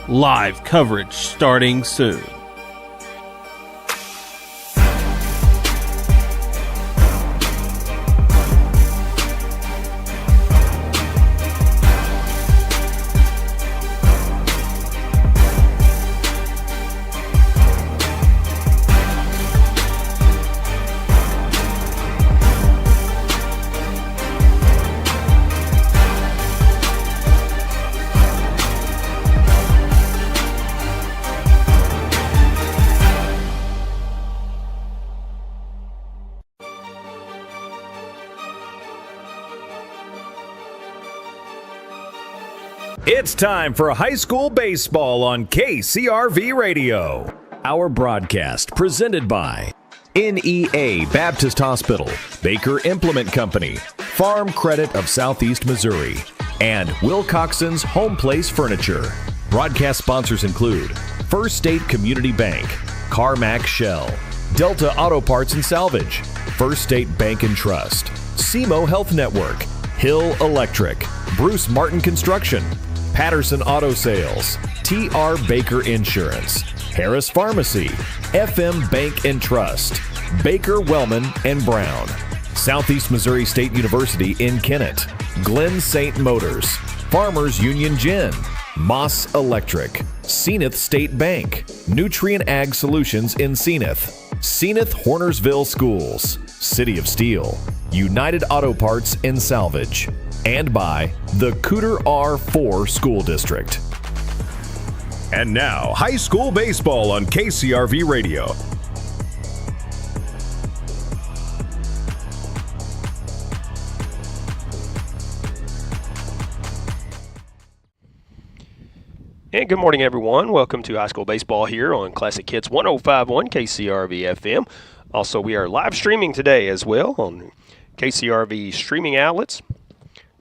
Live coverage starting soon. It's time for high school baseball on KCRV Radio. Our broadcast presented by NEA Baptist Hospital, Baker Implement Company, Farm Credit of Southeast Missouri, and Wilcoxon's Home Place Furniture. Broadcast sponsors include First State Community Bank, Carmack Shell, Delta Auto Parts and Salvage, First State Bank and Trust, SEMO Health Network, Hill Electric, Bruce Martin Construction, Patterson Auto Sales, T.R. Baker Insurance, Harris Pharmacy, FM Bank and Trust, Baker Wellman and Brown, Southeast Missouri State University in Kennett, Glen St. Motors, Farmers Union Gin, Moss Electric, Senath State Bank, Nutrient Ag Solutions in Senath, Senath Hornersville Schools, City of Steele, United Auto Parts and Salvage, and by the Cooter R4 School District. And now, high school baseball on KCRV Radio. And good morning, everyone. Welcome to high school baseball here on Classic Hits 105.1 KCRV FM. Also, we are live streaming today as well on KCRV streaming outlets.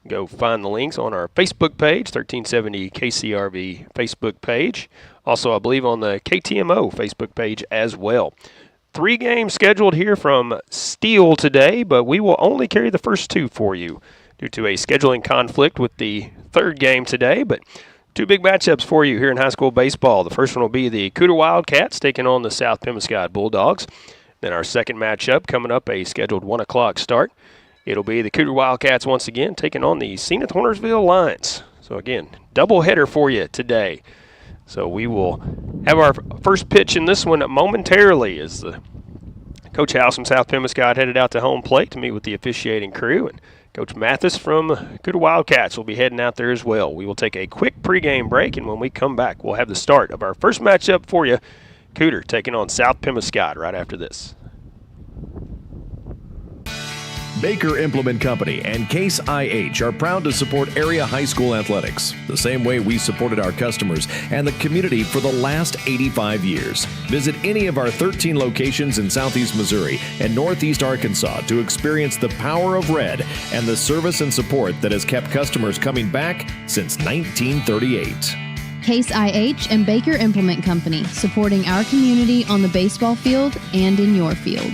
Go find the links on our Facebook page, 1370 KCRV Facebook page. Also, I believe on the KTMO Facebook page as well. 3 games scheduled here from Steele today, but we will only carry the first 2 for you due to a scheduling conflict with the 3rd game today. But 2 big matchups for you here in high school baseball. The first one will be the Cooter Wildcats taking on the South Pemiscot Bulldogs. Then our second matchup coming up, a scheduled 1 o'clock start. It'll be the Cooter Wildcats once again taking on the Senath Hornersville Lions. So again, doubleheader for you today. So we will have our first pitch in this one momentarily as the Coach House from South Pemiscot headed out to home plate to meet with the officiating crew. And Coach Mathis from Cooter Wildcats will be heading out there as well. We will take a quick pregame break, and when we come back, we'll have the start of our first matchup for you. Cooter taking on South Pemiscot right after this. Baker Implement Company and Case IH are proud to support area high school athletics the same way we supported our customers and the community for the last 85 years. Visit any of our 13 locations in Southeast Missouri and Northeast Arkansas to experience the power of red and the service and support that has kept customers coming back since 1938. Case IH and Baker Implement Company, supporting our community on the baseball field and in your field.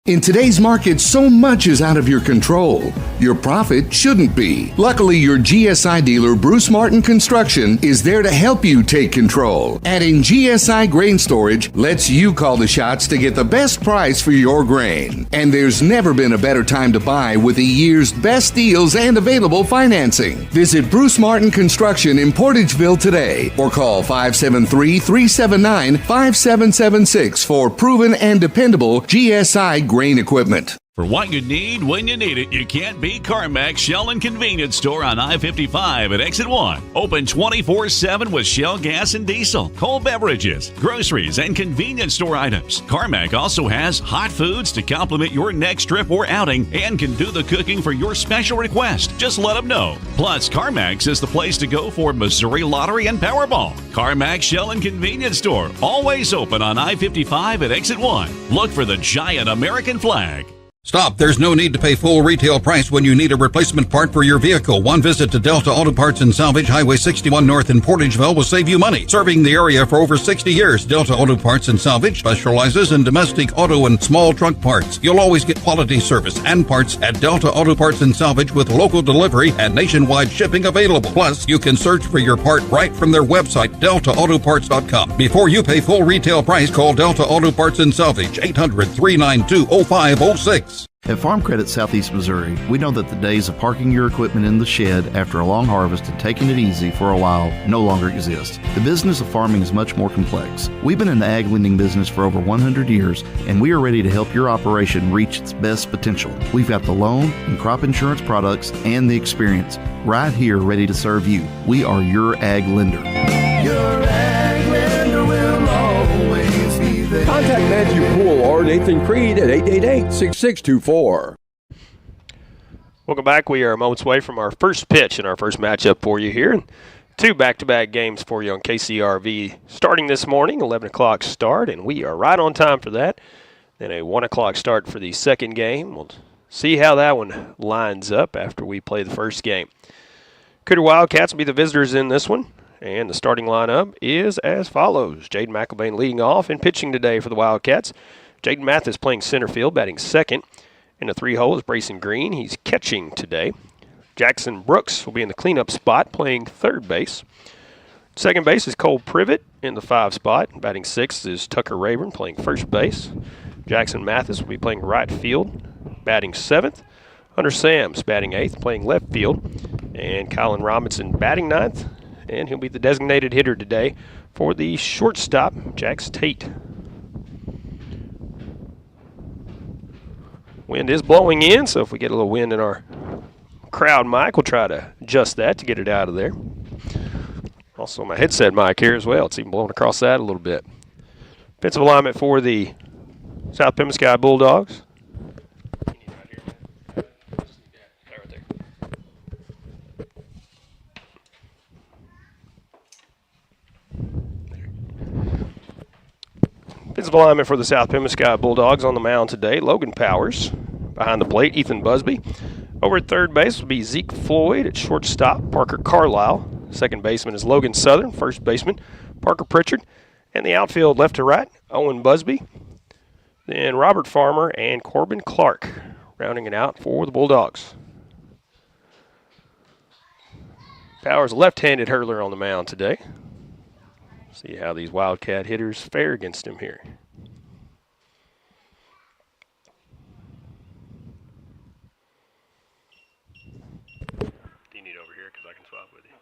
In today's market, so much is out of your control. Your profit shouldn't be. Luckily, your GSI dealer, Bruce Martin Construction, is there to help you take control. Adding GSI Grain Storage lets you call the shots to get the best price for your grain. And there's never been a better time to buy with the year's best deals and available financing. Visit Bruce Martin Construction in Portageville today or call 573-379-5776 for proven and dependable GSI grain equipment. For what you need when you need it, you can't beat Carmack Shell and Convenience Store on I-55 at Exit 1. Open 24/7 with Shell gas and diesel, cold beverages, groceries, and convenience store items. Carmack also has hot foods to complement your next trip or outing and can do the cooking for your special request. Just let them know. Plus, Carmack's is the place to go for Missouri Lottery and Powerball. Carmack Shell and Convenience Store, always open on I-55 at Exit 1. Look for the giant American flag. Stop. There's no need to pay full retail price when you need a replacement part for your vehicle. One visit to Delta Auto Parts and Salvage, Highway 61 North in Portageville will save you money. Serving the area for over 60 years, Delta Auto Parts and Salvage specializes in domestic auto and small truck parts. You'll always get quality service and parts at Delta Auto Parts and Salvage with local delivery and nationwide shipping available. Plus, you can search for your part right from their website, deltaautoparts.com. Before you pay full retail price, call Delta Auto Parts and Salvage, 800-392-0506. At Farm Credit Southeast Missouri, we know that the days of parking your equipment in the shed after a long harvest and taking it easy for a while no longer exist. The business of farming is much more complex. We've been in the ag lending business for over 100 years, and we are ready to help your operation reach its best potential. We've got the loan and crop insurance products and the experience right here ready to serve you. We are your ag lender. Your ag lender will always be there. Contact Matthew Poole or Nathan Creed at 888-6624. Welcome back. We are moments away from our first pitch and our first matchup for you here. Two back-to-back games for you on KCRV starting this morning, 11 o'clock start, and we are right on time for that. Then a 1 o'clock start for the second game. We'll see how that one lines up after we play the first game. Cooter Wildcats will be the visitors in this one. And the starting lineup is as follows. Jaden McElvain leading off and pitching today for the Wildcats. Jaden Mathis playing center field, batting second. In the 3-hole is Brayson Green. He's catching today. Jackson Brooks will be in the cleanup spot, playing third base. Second base is Cole Privet in the 5 spot. Batting sixth is Tucker Rayburn playing first base. Jackson Mathis will be playing right field, batting seventh. Hunter Sams batting eighth, playing left field. And Colin Robinson batting ninth. And he'll be the designated hitter today for the shortstop, Jax Tate. Wind is blowing in, so if we get a little wind in our crowd mic, we'll try to adjust that to get it out of there. Also my headset mic here as well. It's even blowing across that a little bit. Defensive alignment for the South Pemiscot Bulldogs. Defensive alignment for the South Pemiscot Bulldogs on the mound today. Logan Powers behind the plate. Ethan Busby. Over at third base will be Zeke Floyd. At shortstop, Parker Carlisle. Second baseman is Logan Southern. First baseman, Parker Pritchard. And the outfield left to right, Owen Busby. Then Robert Farmer and Corbin Clark rounding it out for the Bulldogs. Powers, a left-handed hurler on the mound today. See how these Wildcat hitters fare against him here. Do you need over here? Because I can swap with you.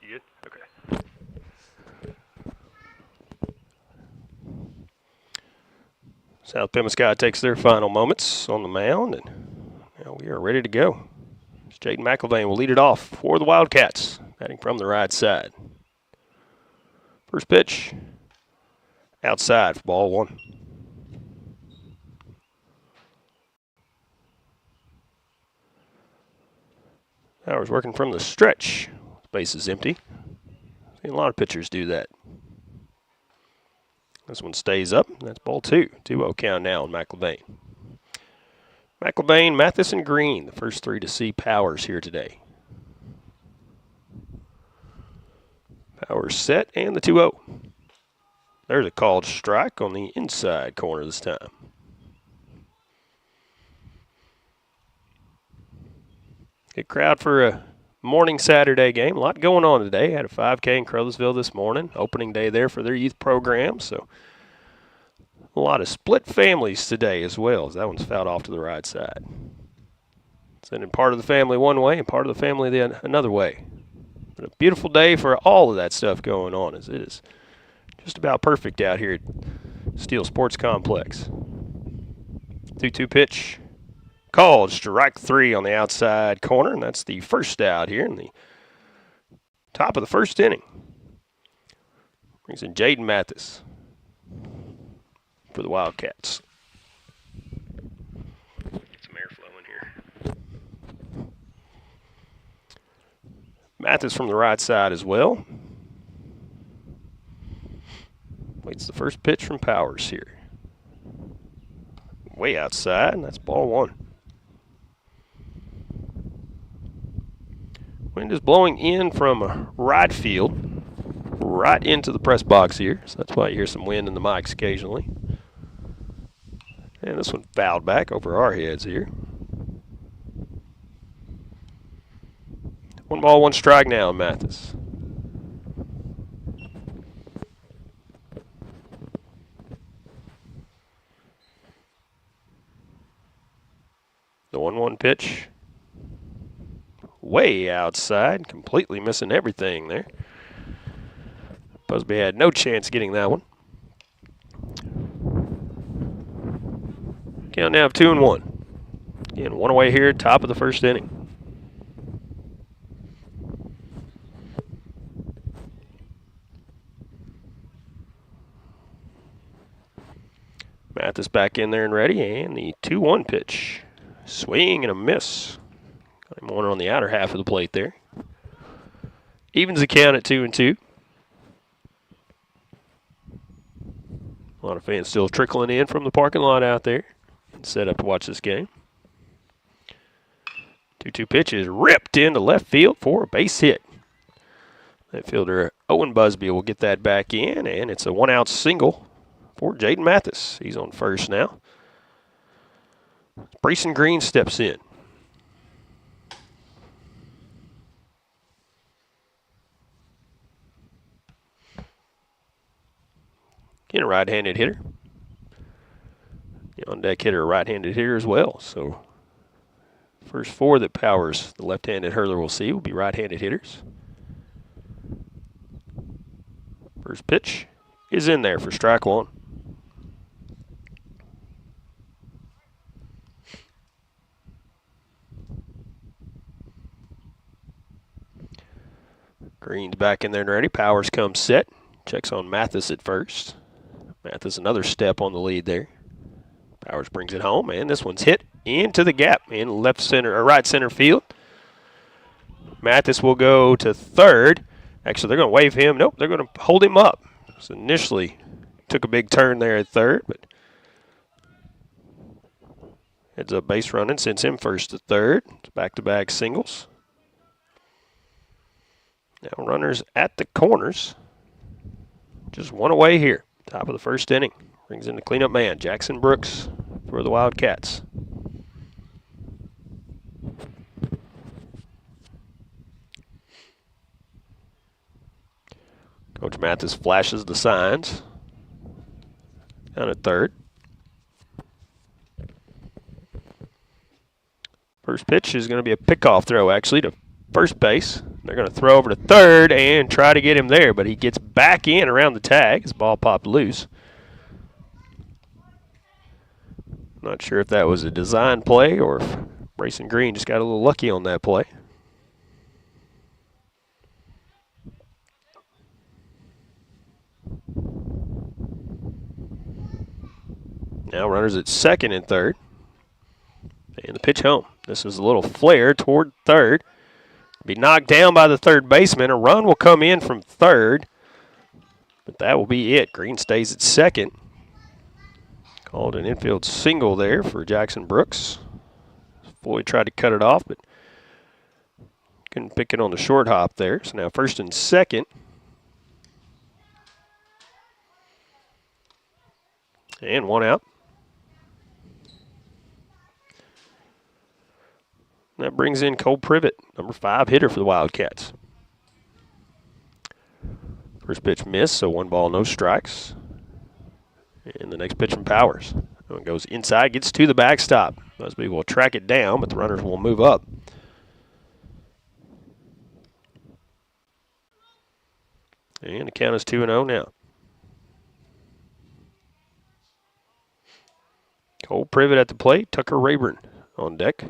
You good? Okay. South Pemiscot takes their final moments on the mound, and now we are ready to go. Jaden McElvain will lead it off for the Wildcats, batting from the right side. First pitch, outside for ball one. Powers working from the stretch. Base is empty. Seen a lot of pitchers do that. This one stays up. That's ball two. 2-0 count now on McElvain. McElvain, Mathis, and Green, the first three to see Powers here today. Powers set, and the 2-0. There's a called strike on the inside corner this time. Good crowd for a morning Saturday game. A lot going on today. Had a 5K in Crothersville this morning. Opening day there for their youth program. So a lot of split families today as well, as that one's fouled off to the right side. Sending part of the family one way and part of the family another way. But a beautiful day for all of that stuff going on, as it is just about perfect out here at Steele Sports Complex. 2-2 pitch. Called strike three on the outside corner, and that's the first out here in the top of the first inning. Brings in Jaden Mathis for the Wildcats. Get some airflow in here. Mathis from the right side as well. Waits the first pitch from Powers here. Way outside, and that's ball one. Wind is blowing in from right field, right into the press box here. So that's why you hear some wind in the mics occasionally. And this one fouled back over our heads here. 1 ball, 1 strike now, Mathis. The 1-1 pitch. Way outside, completely missing everything there. Busby had no chance getting that one. Count now of 2-1. Again, 1 away here, top of the first inning. Mathis back in there and ready, and the 2-1 pitch. Swing and a miss. Got him one on the outer half of the plate there. Evens the count at 2-2. A lot of fans still trickling in from the parking lot out there and set up to watch this game. 2-2 pitch is ripped into left field for a base hit. That fielder Owen Busby will get that back in, and it's a 1-out single for Jaden Mathis. He's on first now. Brayson Green steps in. Again, a right-handed hitter. The on-deck hitter, a right-handed hitter as well. So first 4 that Powers, the left-handed hurler, will see will be right-handed hitters. First pitch is in there for strike 1. Green's back in there and ready. Powers comes set. Checks on Mathis at first. Mathis another step on the lead there. Powers brings it home, and this one's hit into the gap in left center or right center field. Mathis will go to third. Actually, they're going to wave him. Nope, they're going to hold him up. So initially took a big turn there at third, but heads up base running, sends him first to third. It's back-to-back singles. Now runners at the corners. Just 1 away here. Top of the first inning. Brings in the cleanup man, Jackson Brooks, for the Wildcats. Coach Mathis flashes the signs. Down at third. First pitch is going to be a pickoff throw, actually, to first base. They're going to throw over to third and try to get him there, but he gets back in around the tag. His ball popped loose. Not sure if that was a design play or if Brayson Green just got a little lucky on that play. Now runners at second and third. And the pitch home. This is a little flare toward third. Be knocked down by the third baseman. A run will come in from third, but that will be it. Green stays at second. Called an infield single there for Jackson Brooks. Floyd tried to cut it off, but couldn't pick it on the short hop there. So now first and second. And 1 out. That brings in Cole Privet, number 5 hitter for the Wildcats. First pitch missed, so 1 ball, no strikes. And the next pitch from Powers. That one goes inside, gets to the backstop. Busby will track it down, but the runners will move up. And the count is 2-0 now. Cole Privet at the plate, Tucker Rayburn on deck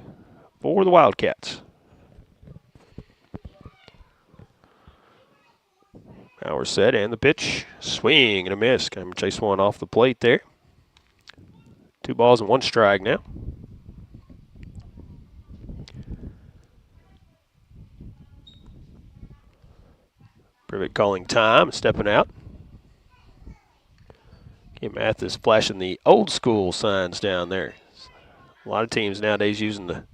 for the Wildcats. Powers set, and the pitch. Swing and a miss. Kind of chase one off the plate there. 2 balls and 1 strike now. Privet calling time, stepping out. Kim Mathis flashing the old school signs down there. A lot of teams nowadays using the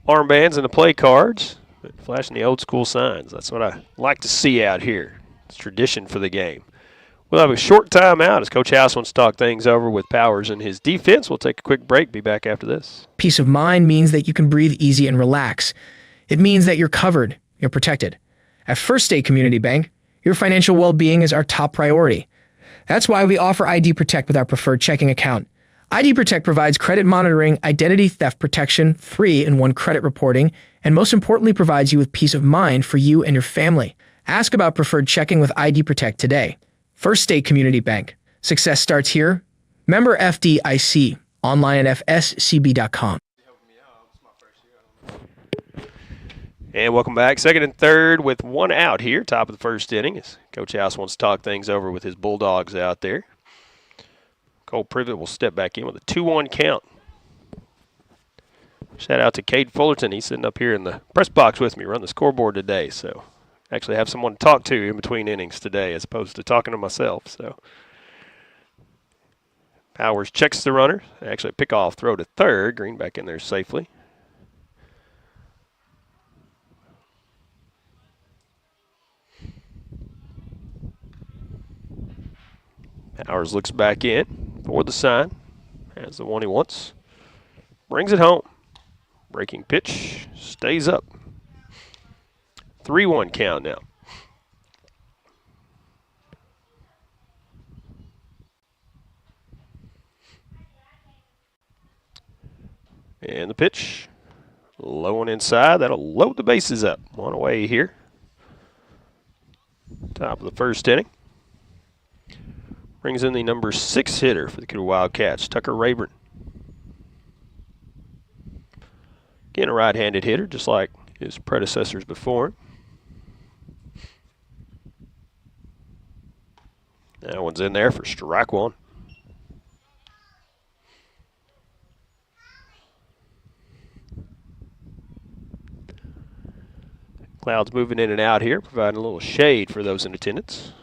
armbands and the play cards. Flashing the old school signs. That's what I like to see out here. It's tradition for the game. We'll have a short timeout as Coach House wants to talk things over with Powers and his defense. We'll take a quick break. Be back after this. Peace of mind means that you can breathe easy and relax. It means that you're covered, you're protected. At First State Community Bank, your financial well-being is our top priority. That's why we offer ID Protect with our preferred checking account. ID Protect provides credit monitoring, identity theft protection, 3-in-1 credit reporting, and most importantly provides you with peace of mind for you and your family. Ask about preferred checking with ID Protect today. First State Community Bank. Success starts here. Member FDIC. Online at fscb.com. And welcome back. Second and third with one out here, top of the first inning. As Coach House wants to talk things over with his Bulldogs out there. Cole Privet will step back in with a 2-1 count. Shout out to Cade Fullerton. He's sitting up here in the press box with me, run the scoreboard today. So actually have someone to talk to in between innings today as opposed to talking to myself. So Powers checks the runner. Actually pick off throw to third. Green back in there safely. Powers looks back in for the sign. Has the one he wants. Brings it home. Breaking pitch. Stays up. 3-1 count now. And the pitch. Low and inside. That'll load the bases up. One away here. Top of the first inning. Brings in the number 6 hitter for the Cooter Wildcats, Tucker Rayburn. Again, a right-handed hitter, just like his predecessors before him. That one's in there for strike one. Clouds moving in and out here, providing a little shade for those in attendance.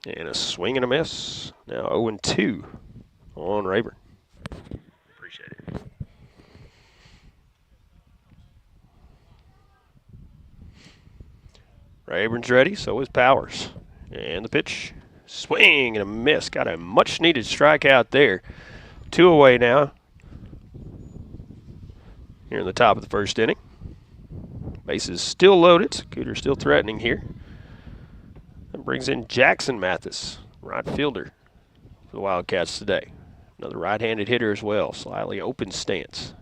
And a swing and a miss. Now 0-2 on Rayburn. Appreciate it. Rayburn's ready, so is Powers. And the pitch. Swing and a miss. Got a much-needed strikeout there. 2 away now. Here in the top of the first inning. Bases still loaded. Cooter still threatening here. And brings in Jackson Mathis, right fielder for the Wildcats today. Another right-handed hitter as well, slightly open stance.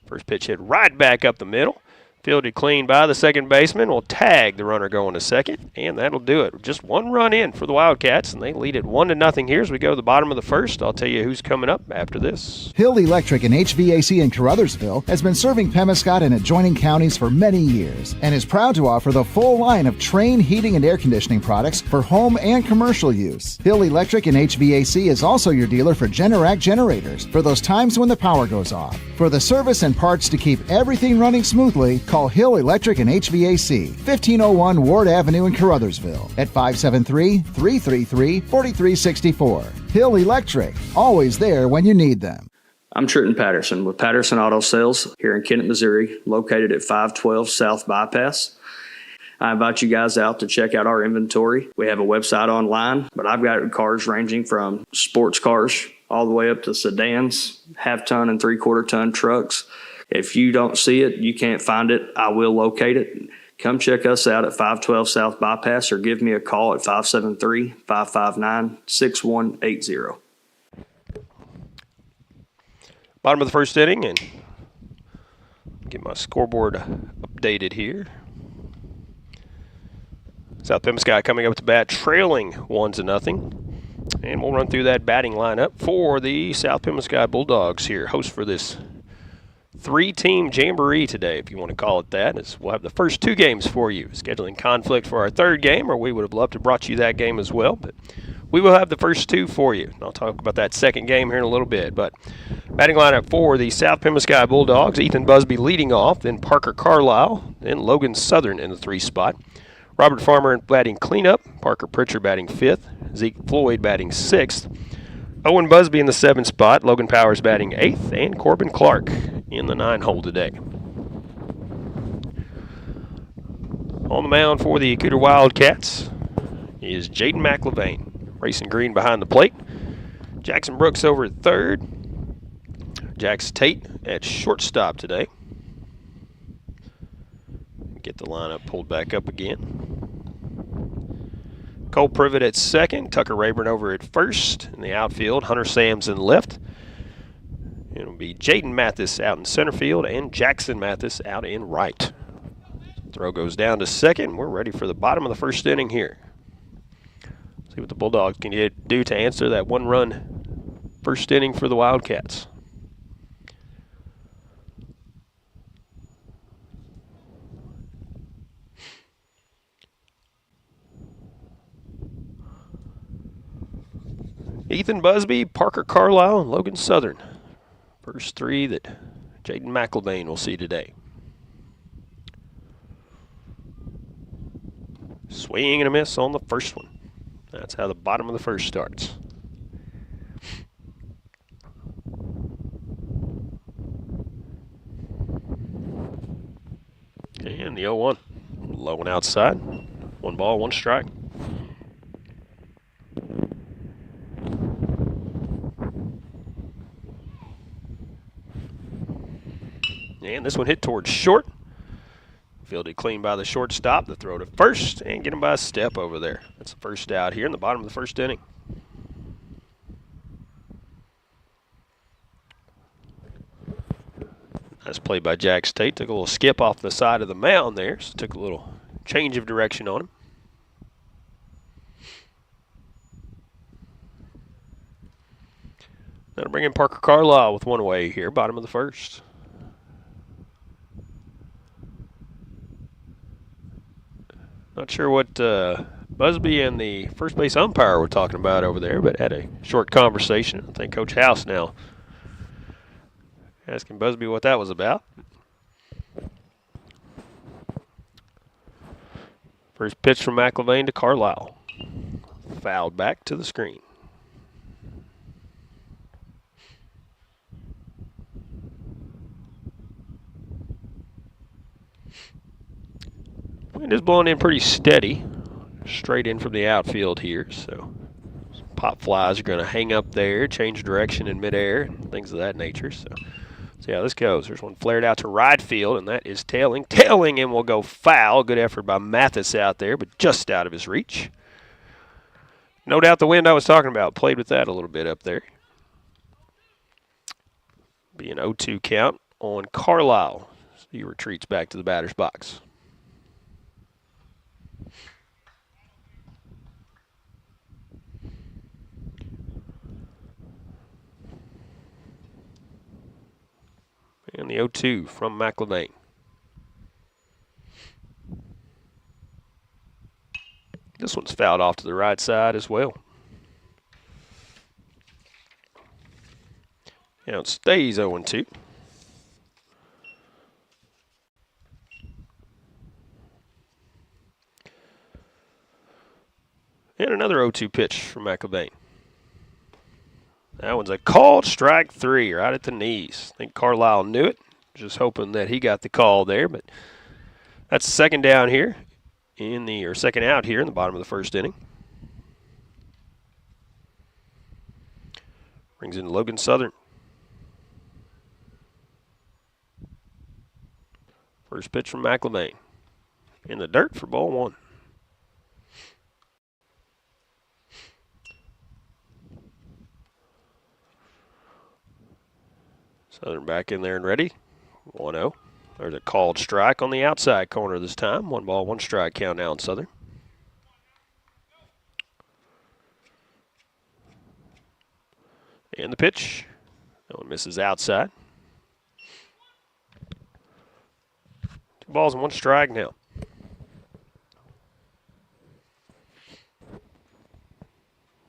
First pitch hit right back up the middle. Fielded clean by the second baseman. Will tag the runner going to second, and that'll do it. Just one run in for the Wildcats, and they lead it 1-0 here as we go to the bottom of the first. I'll tell you who's coming up after this. Hill Electric and HVAC in Caruthersville has been serving Pemiscot and adjoining counties for many years and is proud to offer the full line of Trane heating and air conditioning products for home and commercial use. Hill Electric and HVAC is also your dealer for Generac generators for those times when the power goes off. For the service and parts to keep everything running smoothly, call Hill Electric and HVAC, 1501 Ward Avenue in Caruthersville at 573-333-4364. Hill Electric, always there when you need them. I'm Trenton Patterson with Patterson Auto Sales here in Kennett, Missouri, located at 512 South Bypass. I invite you guys out to check out our inventory. We have a website online, but I've got cars ranging from sports cars all the way up to sedans, half-ton and three-quarter-ton trucks. If you don't see it, you can't find it, I will locate it. Come check us out at 512 South Bypass or give me a call at 573-559-6180. Bottom of the first inning, and get my scoreboard updated here. South Pemiscot coming up to bat, trailing 1-0. And we'll run through that batting lineup for the South Pemiscot Bulldogs here, host for this 3-team jamboree today, if you want to call it that. As we'll have the first 2 games for you. Scheduling conflict for our third game, or we would have loved to have brought you that game as well. But we will have the first 2 for you. I'll talk about that second game here in a little bit. But batting lineup for the South Pemiscot Bulldogs, Ethan Busby leading off, then Parker Carlisle, then Logan Southern in the 3 spot. Robert Farmer batting cleanup, Parker Pritchard batting 5th, Zeke Floyd batting 6th. Owen Busby in the 7th spot, Logan Powers batting 8th, and Corbin Clark in the 9-hole today. On the mound for the Cooter Wildcats is Jaden McLevain. Racing green behind the plate. Jackson Brooks over at third. Jax Tate at shortstop today. Get the lineup pulled back up again. Cole Privet at second. Tucker Rayburn over at first. In the outfield, Hunter Sams in left. It'll be Jaden Mathis out in center field and Jackson Mathis out in right. Throw goes down to second. We're ready for the bottom of the first inning here. See what the Bulldogs can do to answer that one-run first inning for the Wildcats. Ethan Busby, Parker Carlisle, and Logan Southern. First three that Jaden McLevain will see today. Swing and a miss on the first one. That's how the bottom of the first starts. And the 0-1. Low and outside. 1 ball, 1 strike. And this one hit towards short. Fielded clean by the shortstop. The throw to first and get him by a step over there. That's the first out here in the bottom of the first inning. Nice play by Jax Tate. Took a little skip off the side of the mound there. So took a little change of direction on him. That'll bring in Parker Carlisle with one away here, bottom of the first. Not sure what Busby and the first base umpire were talking about over there, but had a short conversation. I think Coach House now asking Busby what that was about. First pitch from McLevain to Carlisle. Fouled back to the screen. Wind is blowing in pretty steady, straight in from the outfield here, so pop flies are going to hang up there, change direction in midair, things of that nature. So see how this goes. There's one flared out to right field, and that is tailing, and will go foul. Good effort by Mathis out there, but just out of his reach. No doubt the wind I was talking about played with that a little bit up there. Be an 0-2 count on Carlisle. So he retreats back to the batter's box. And the 0-2 from McLevain. This one's fouled off to the right side as well. Now it stays 0-2. And another 0-2 pitch from McLevain. That one's a called strike 3 right at the knees. I think Carlisle knew it. Just hoping that he got the call there, but that's second down here second out here in the bottom of the first inning. Brings in Logan Southern. First pitch from McLevain. In the dirt for ball 1. Southern back in there and ready. 1-0. There's a called strike on the outside corner this time. 1 ball, 1 strike count now in Southern. And the pitch. That one misses outside. 2 balls and 1 strike now.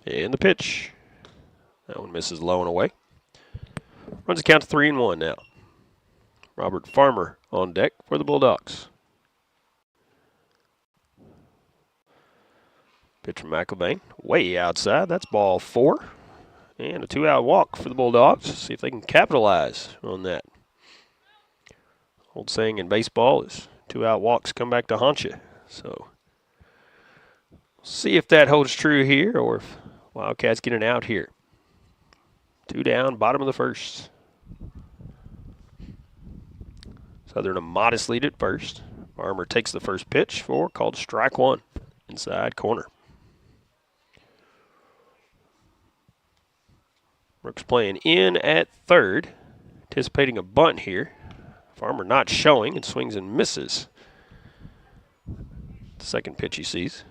And the pitch. That one misses low and away. Runs a count to 3-1 now. Robert Farmer on deck for the Bulldogs. Pitch from McLevain, way outside. That's ball 4. And a 2-out walk for the Bulldogs. See if they can capitalize on that. Old saying in baseball is 2 out walks come back to haunt you. So see if that holds true here or if Wildcats get an out here. 2 down, bottom of the first. Southern a modest lead at first. Farmer takes the first pitch for called strike 1, inside corner. Brooks playing in at third, anticipating a bunt here. Farmer not showing and swings and misses. The second pitch he sees.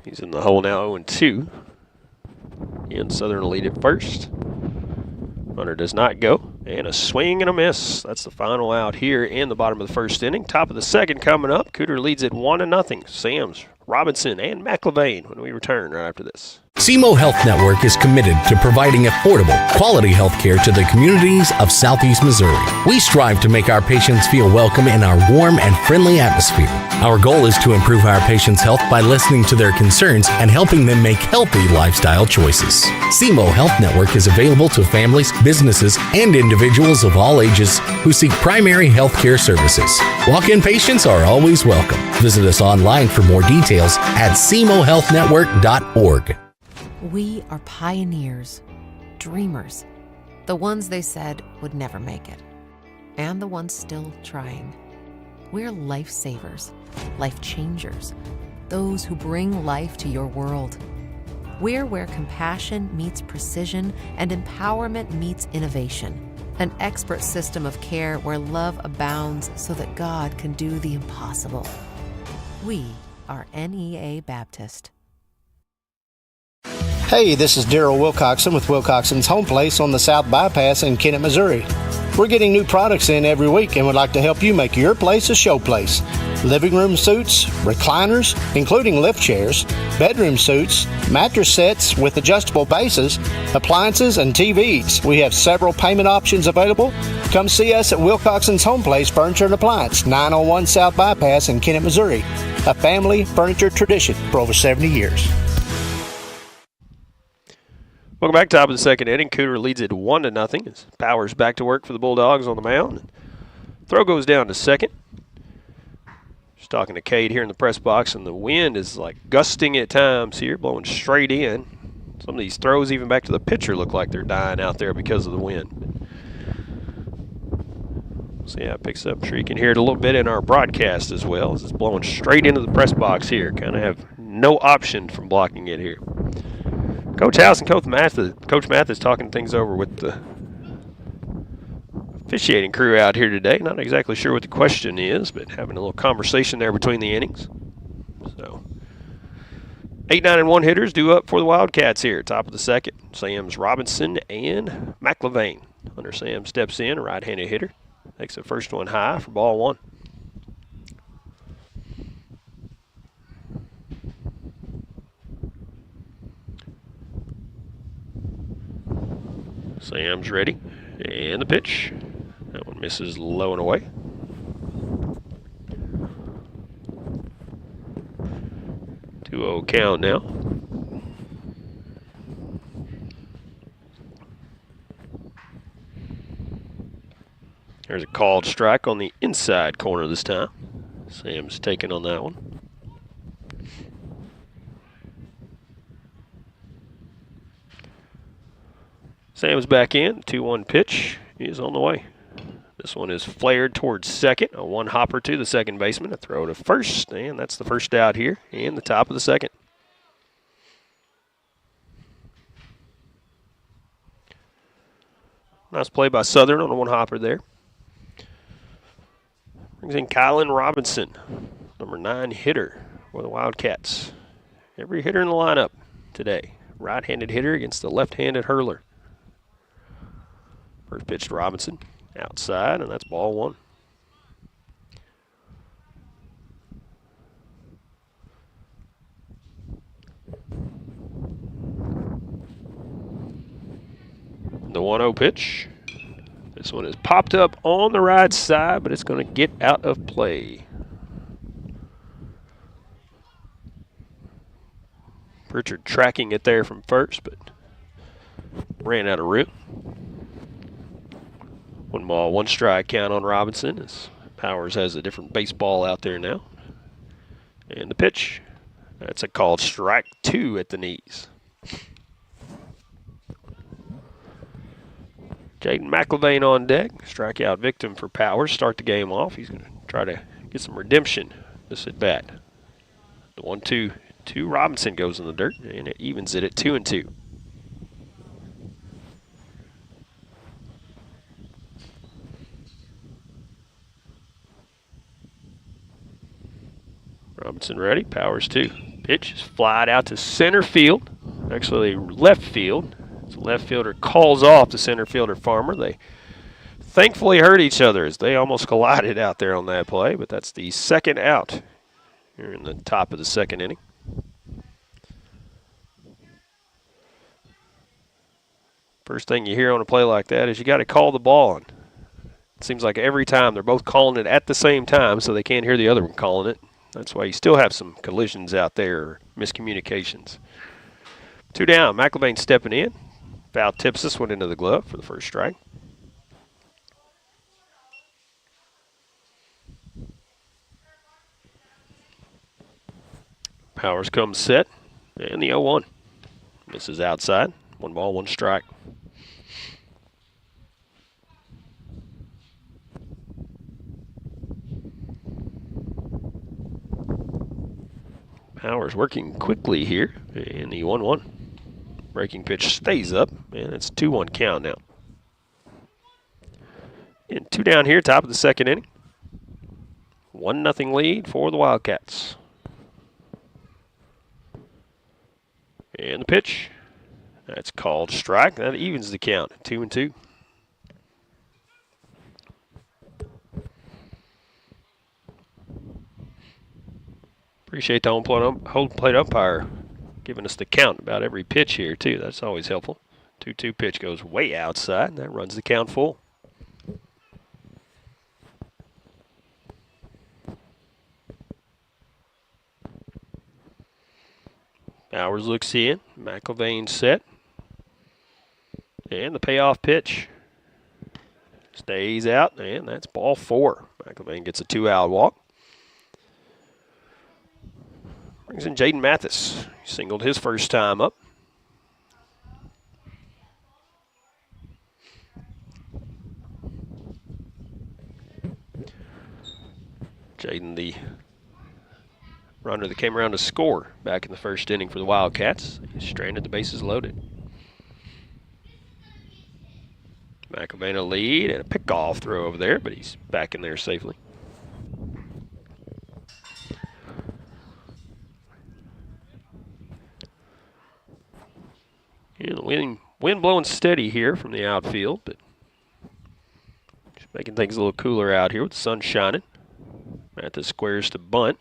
He's in the hole now, 0-2. In Southern lead at first. Runner does not go. And a swing and a miss. That's the final out here in the bottom of the first inning. Top of the second coming up. Cooter leads it 1-0. Sam's, Robinson, and McLevain when we return right after this. SEMO Health Network is committed to providing affordable, quality health care to the communities of Southeast Missouri. We strive to make our patients feel welcome in our warm and friendly atmosphere. Our goal is to improve our patients' health by listening to their concerns and helping them make healthy lifestyle choices. SEMO Health Network is available to families, businesses, and individuals of all ages who seek primary health care services. Walk-in patients are always welcome. Visit us online for more details at semohealthnetwork.org. We are pioneers, dreamers, the ones they said would never make it, and the ones still trying. We're lifesavers, life changers, those who bring life to your world. We're where compassion meets precision and empowerment meets innovation. An expert system of care where love abounds so that God can do the impossible. We are NEA Baptist. Hey, this is Daryl Wilcoxon with Wilcoxon's Home Place on the South Bypass in Kennett, Missouri. We're getting new products in every week and would like to help you make your place a show place. Living room suites, recliners, including lift chairs, bedroom suites, mattress sets with adjustable bases, appliances, and TVs. We have several payment options available. Come see us at Wilcoxon's Home Place Furniture and Appliance, 901 South Bypass in Kennett, Missouri. A family furniture tradition for over 70 years. Welcome back, top of the second inning. Cooter leads it 1-0 as Powers back to work for the Bulldogs on the mound. Throw goes down to second. Just talking to Cade here in the press box, and the wind is like gusting at times here, blowing straight in. Some of these throws, even back to the pitcher, look like they're dying out there because of the wind. See how it picks up. I'm sure you can hear it a little bit in our broadcast as well, as it's blowing straight into the press box here. Kind of have no option from blocking it here. Coach House and Coach Mathis talking things over with the officiating crew out here today. Not exactly sure what the question is, but having a little conversation there between the innings. So 8, 9, and 1 hitters due up for the Wildcats here. Top of the second, Sam's, Robinson, and McLevain. Hunter Sam steps in, a right-handed hitter. Takes the first one high for ball 1. Sam's ready, and the pitch. That one misses low and away. Two-0 count now. There's a called strike on the inside corner this time. Sam's taking on that one. Sam's back in. 2-1 pitch is on the way. This one is flared towards second. A one hopper to the second baseman. A throw to first, and that's the first out here in the top of the second. Nice play by Southern on a one hopper there. Brings in Kylan Robinson, number 9 hitter for the Wildcats. Every hitter in the lineup today. Right-handed hitter against the left-handed hurler. First pitch to Robinson, outside, and that's ball 1. The 1-0 pitch. This one is popped up on the right side, but it's going to get out of play. Pritchard tracking it there from first, but ran out of room. 1 ball, 1 strike count on Robinson as Powers has a different baseball out there now. And the pitch. That's a called strike 2 at the knees. Jaden McIlvain on deck. Strikeout victim for Powers. Start the game off. He's going to try to get some redemption this at bat. The 1-2. Robinson goes in the dirt, and it evens it at 2-2. Robinson ready. Powers 2. Pitch is flied out to center field. Actually, left field. The left fielder calls off the center fielder Farmer. They thankfully hurt each other as they almost collided out there on that play, but that's the second out here in the top of the second inning. First thing you hear on a play like that is you got to call the ball on. It seems like every time they're both calling it at the same time, so they can't hear the other one calling it. That's why you still have some collisions out there, or miscommunications. 2 down. McIlvain stepping in. Foul tips this one into the glove for the first strike. Powers comes set, and the 0-1. Misses outside. 1 ball, 1 strike. Powers working quickly here, and the 1-1. Breaking pitch stays up, and it's 2-1 count now. And 2 down here, top of the second inning. 1-0 lead for the Wildcats. And the pitch. That's called strike. That evens the count, 2-2. Appreciate the home plate umpire giving us the count about every pitch here, too. That's always helpful. 2-2 pitch goes way outside, and that runs the count full. Bowers looks in. McIlvain set. And the payoff pitch stays out, and that's ball 4. McIlvain gets a 2-out walk. Brings in Jaden Mathis. He singled his first time up. Jaden, the runner that came around to score back in the first inning for the Wildcats. He stranded, the bases loaded. McIlvain a lead and a pickoff throw over there, but he's back in there safely. Yeah, the wind blowing steady here from the outfield, but just making things a little cooler out here with the sun shining. Mathis squares to bunt.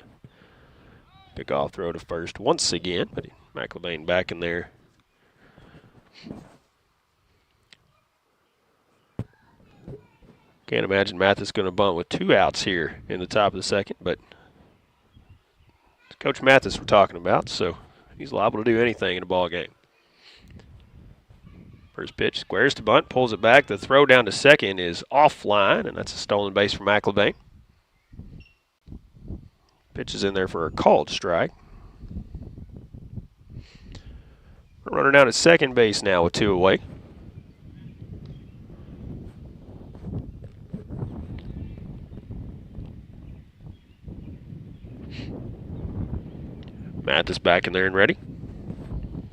Pickoff throw to first once again, but McIlvain back in there. Can't imagine Mathis going to bunt with 2 outs here in the top of the second, but it's Coach Mathis we're talking about, so he's liable to do anything in a ball game. First pitch, squares to bunt, pulls it back. The throw down to second is offline, and that's a stolen base for McIlvain. Pitch is in there for a called strike. Runner down at second base now with 2 away. Mathis back in there and ready.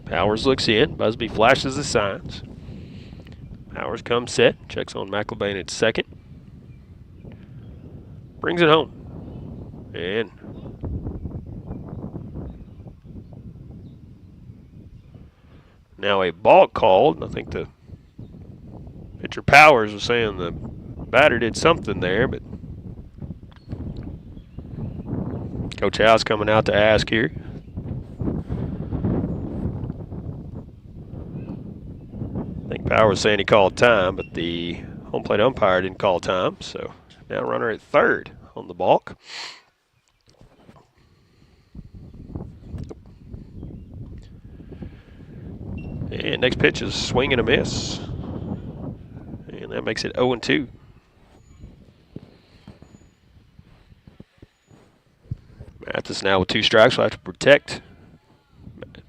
Powers looks in. Busby flashes the signs. Powers comes set. Checks on McIlvain at second. Brings it home. And now a ball called. I think the pitcher Powers was saying the batter did something there, but Coach House coming out to ask here. I think Powers saying he called time, but the home plate umpire didn't call time, so now runner at third on the balk. And next pitch is swing and a miss. And that makes it 0-2. Mathis now with 2 strikes. Will have to protect.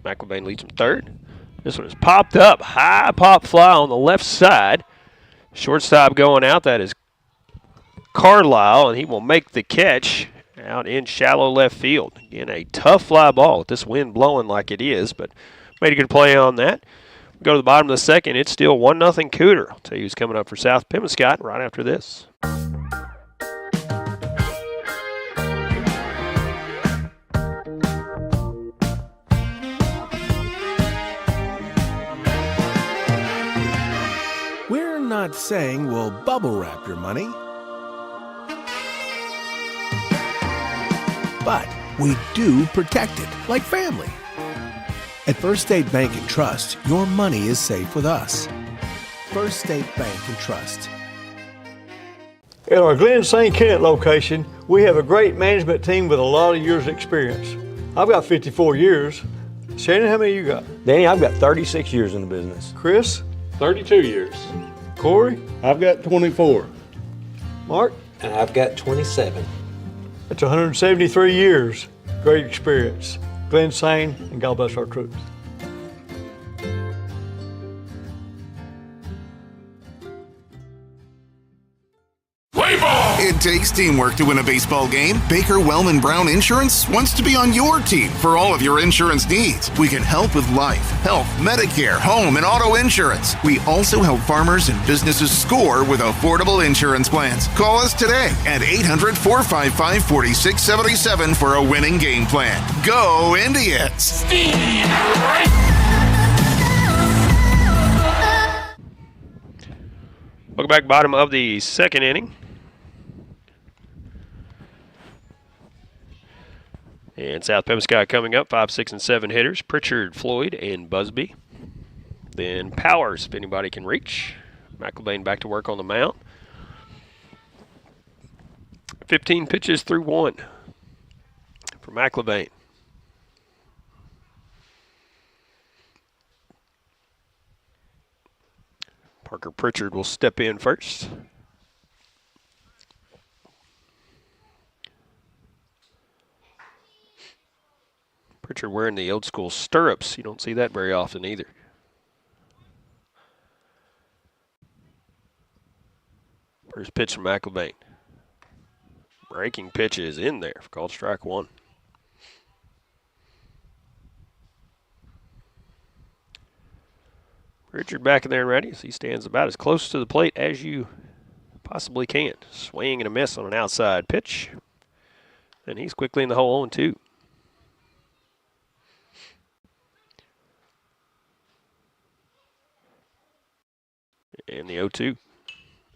McElvain leads him third. This one is popped up. High pop fly on the left side. Shortstop going out. That is Carlisle, and he will make the catch out in shallow left field. Again, a tough fly ball with this wind blowing like it is, but made a good play on that. We go to the bottom of the second. It's still 1-0 Cooter. I'll tell you who's coming up for South Pemiscot right after this. We're not saying we'll bubble wrap your money, but we do protect it like family. At First State Bank and Trust, your money is safe with us. First State Bank and Trust. At our Glen St. Kennett location, we have a great management team with a lot of years' experience. I've got 54 years. Shannon, how many you got? Danny, I've got 36 years in the business. Chris? 32 years. Corey? I've got 24. Mark? And I've got 27. That's 173 years. Great experience. Glen St. and God bless our troops. It takes teamwork to win a baseball game. Baker Wellman Brown Insurance wants to be on your team for all of your insurance needs. We can help with life, health, Medicare, home, and auto insurance. We also help farmers and businesses score with affordable insurance plans. Call us today at 800-455-4677 for a winning game plan. Go Indians! Welcome back, bottom of the second inning. And South Pemiscot coming up, 5, 6, and 7 hitters. Pritchard, Floyd, and Busby. Then Powers, if anybody can reach. McElvain back to work on the mound. 15 pitches through 1 for McElvain. Parker Pritchard will step in first. Pritchard wearing the old school stirrups. You don't see that very often either. First pitch from McElvain. Breaking pitch is in there. Called strike 1. Pritchard back in there and ready as he stands about as close to the plate as you possibly can. Swing and a miss on an outside pitch. And he's quickly in the hole 0-2. And the 0-2.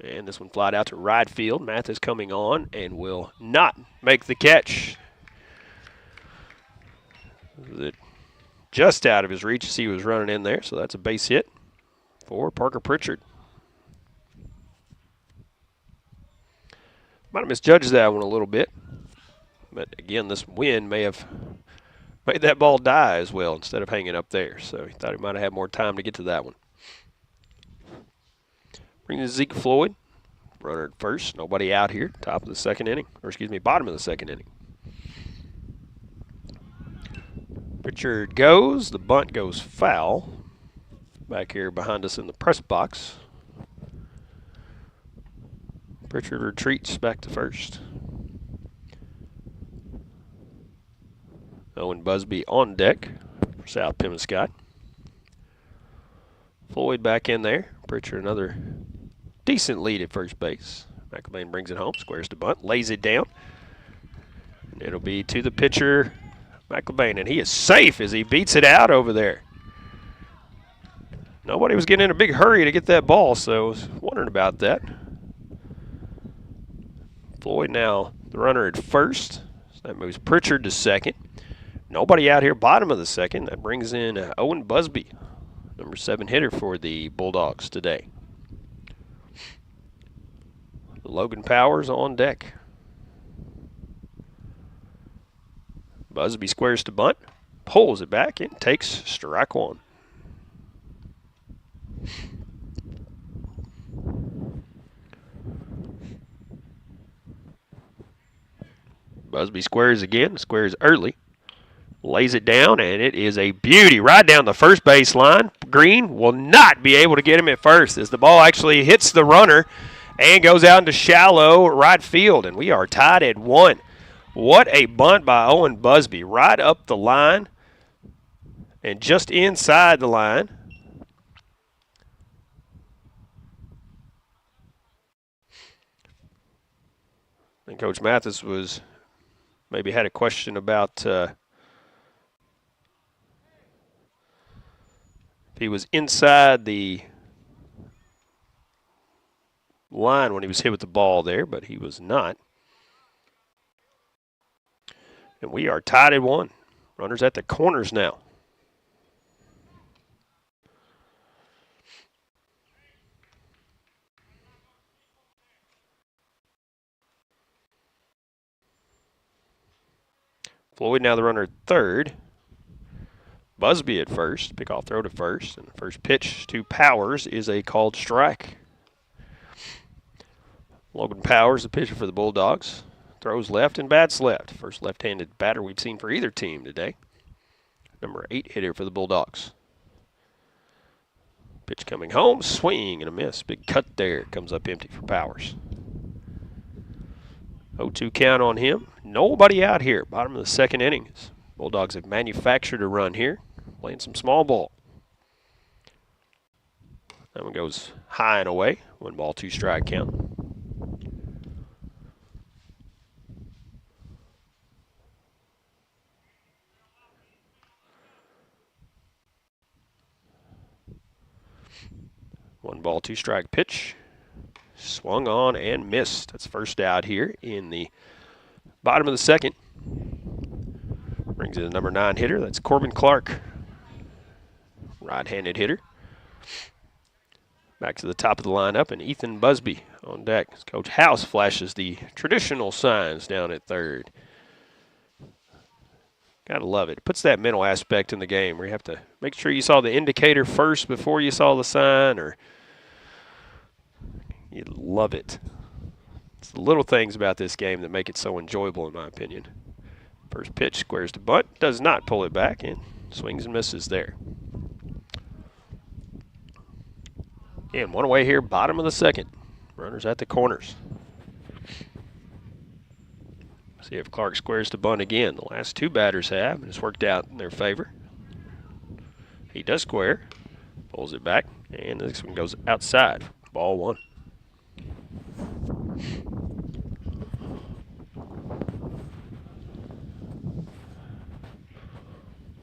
And this one flied out to right field. Mathis coming on and will not make the catch. Just out of his reach as he was running in there. So that's a base hit for Parker Pritchard. Might have misjudged that one a little bit. But again, this wind may have made that ball die as well instead of hanging up there. So he thought he might have had more time to get to that one. Brings Zeke Floyd, runner at first. Nobody out here. Top of the second inning, or excuse me, bottom of the second inning. Pritchard goes. The bunt goes foul. Back here behind us in the press box. Pritchard retreats back to first. Owen Busby on deck for South Pemiscot. Floyd back in there. Pritchard another decent lead at first base. McElvain brings it home, squares to bunt, lays it down. And it'll be to the pitcher, McElvain, and he is safe as he beats it out over there. Nobody was getting in a big hurry to get that ball, so I was wondering about that. Floyd now the runner at first. So that moves Pritchard to second. Nobody out here bottom of the second. That brings in Owen Busby, number 7 hitter for the Bulldogs today. Logan Powers on deck. Busby squares to bunt, pulls it back, and takes strike 1. Busby squares again, squares early. Lays it down, and it is a beauty right down the first base line. Green will not be able to get him at first as the ball actually hits the runner and goes out into shallow right field, and we are tied at 1. What a bunt by Owen Busby right up the line and just inside the line. And Coach Mathis was maybe had a question about if he was inside the line when he was hit with the ball there, but he was not. And we are tied at 1. Runners at the corners now. Floyd now the runner at third. Busby at first. Pickoff throw to first. And the first pitch to Powers is a called strike. Logan Powers, the pitcher for the Bulldogs. Throws left and bats left. First left-handed batter we've seen for either team today. Number 8 hitter for the Bulldogs. Pitch coming home. Swing and a miss. Big cut there. Comes up empty for Powers. 0-2 count on him. Nobody out here. Bottom of the second inning. Bulldogs have manufactured a run here. Playing some small ball. That one goes high and away. 1 ball, 2 strike count. One ball, 2 strike pitch. Swung on and missed. That's first out here in the bottom of the second. Brings in the number 9 hitter. That's Corbin Clark. Right-handed hitter. Back to the top of the lineup, and Ethan Busby on deck. Coach House flashes the traditional signs down at third. Gotta love it. It puts that mental aspect in the game where you have to make sure you saw the indicator first before you saw the sign, or you love it. It's the little things about this game that make it so enjoyable, in my opinion. First pitch squares to bunt, does not pull it back, and swings and misses there. And one away here, bottom of the second. Runners at the corners. See if Clark squares to bunt again. The last 2 batters have, and it's worked out in their favor. He does square, pulls it back, and this one goes outside. Ball 1.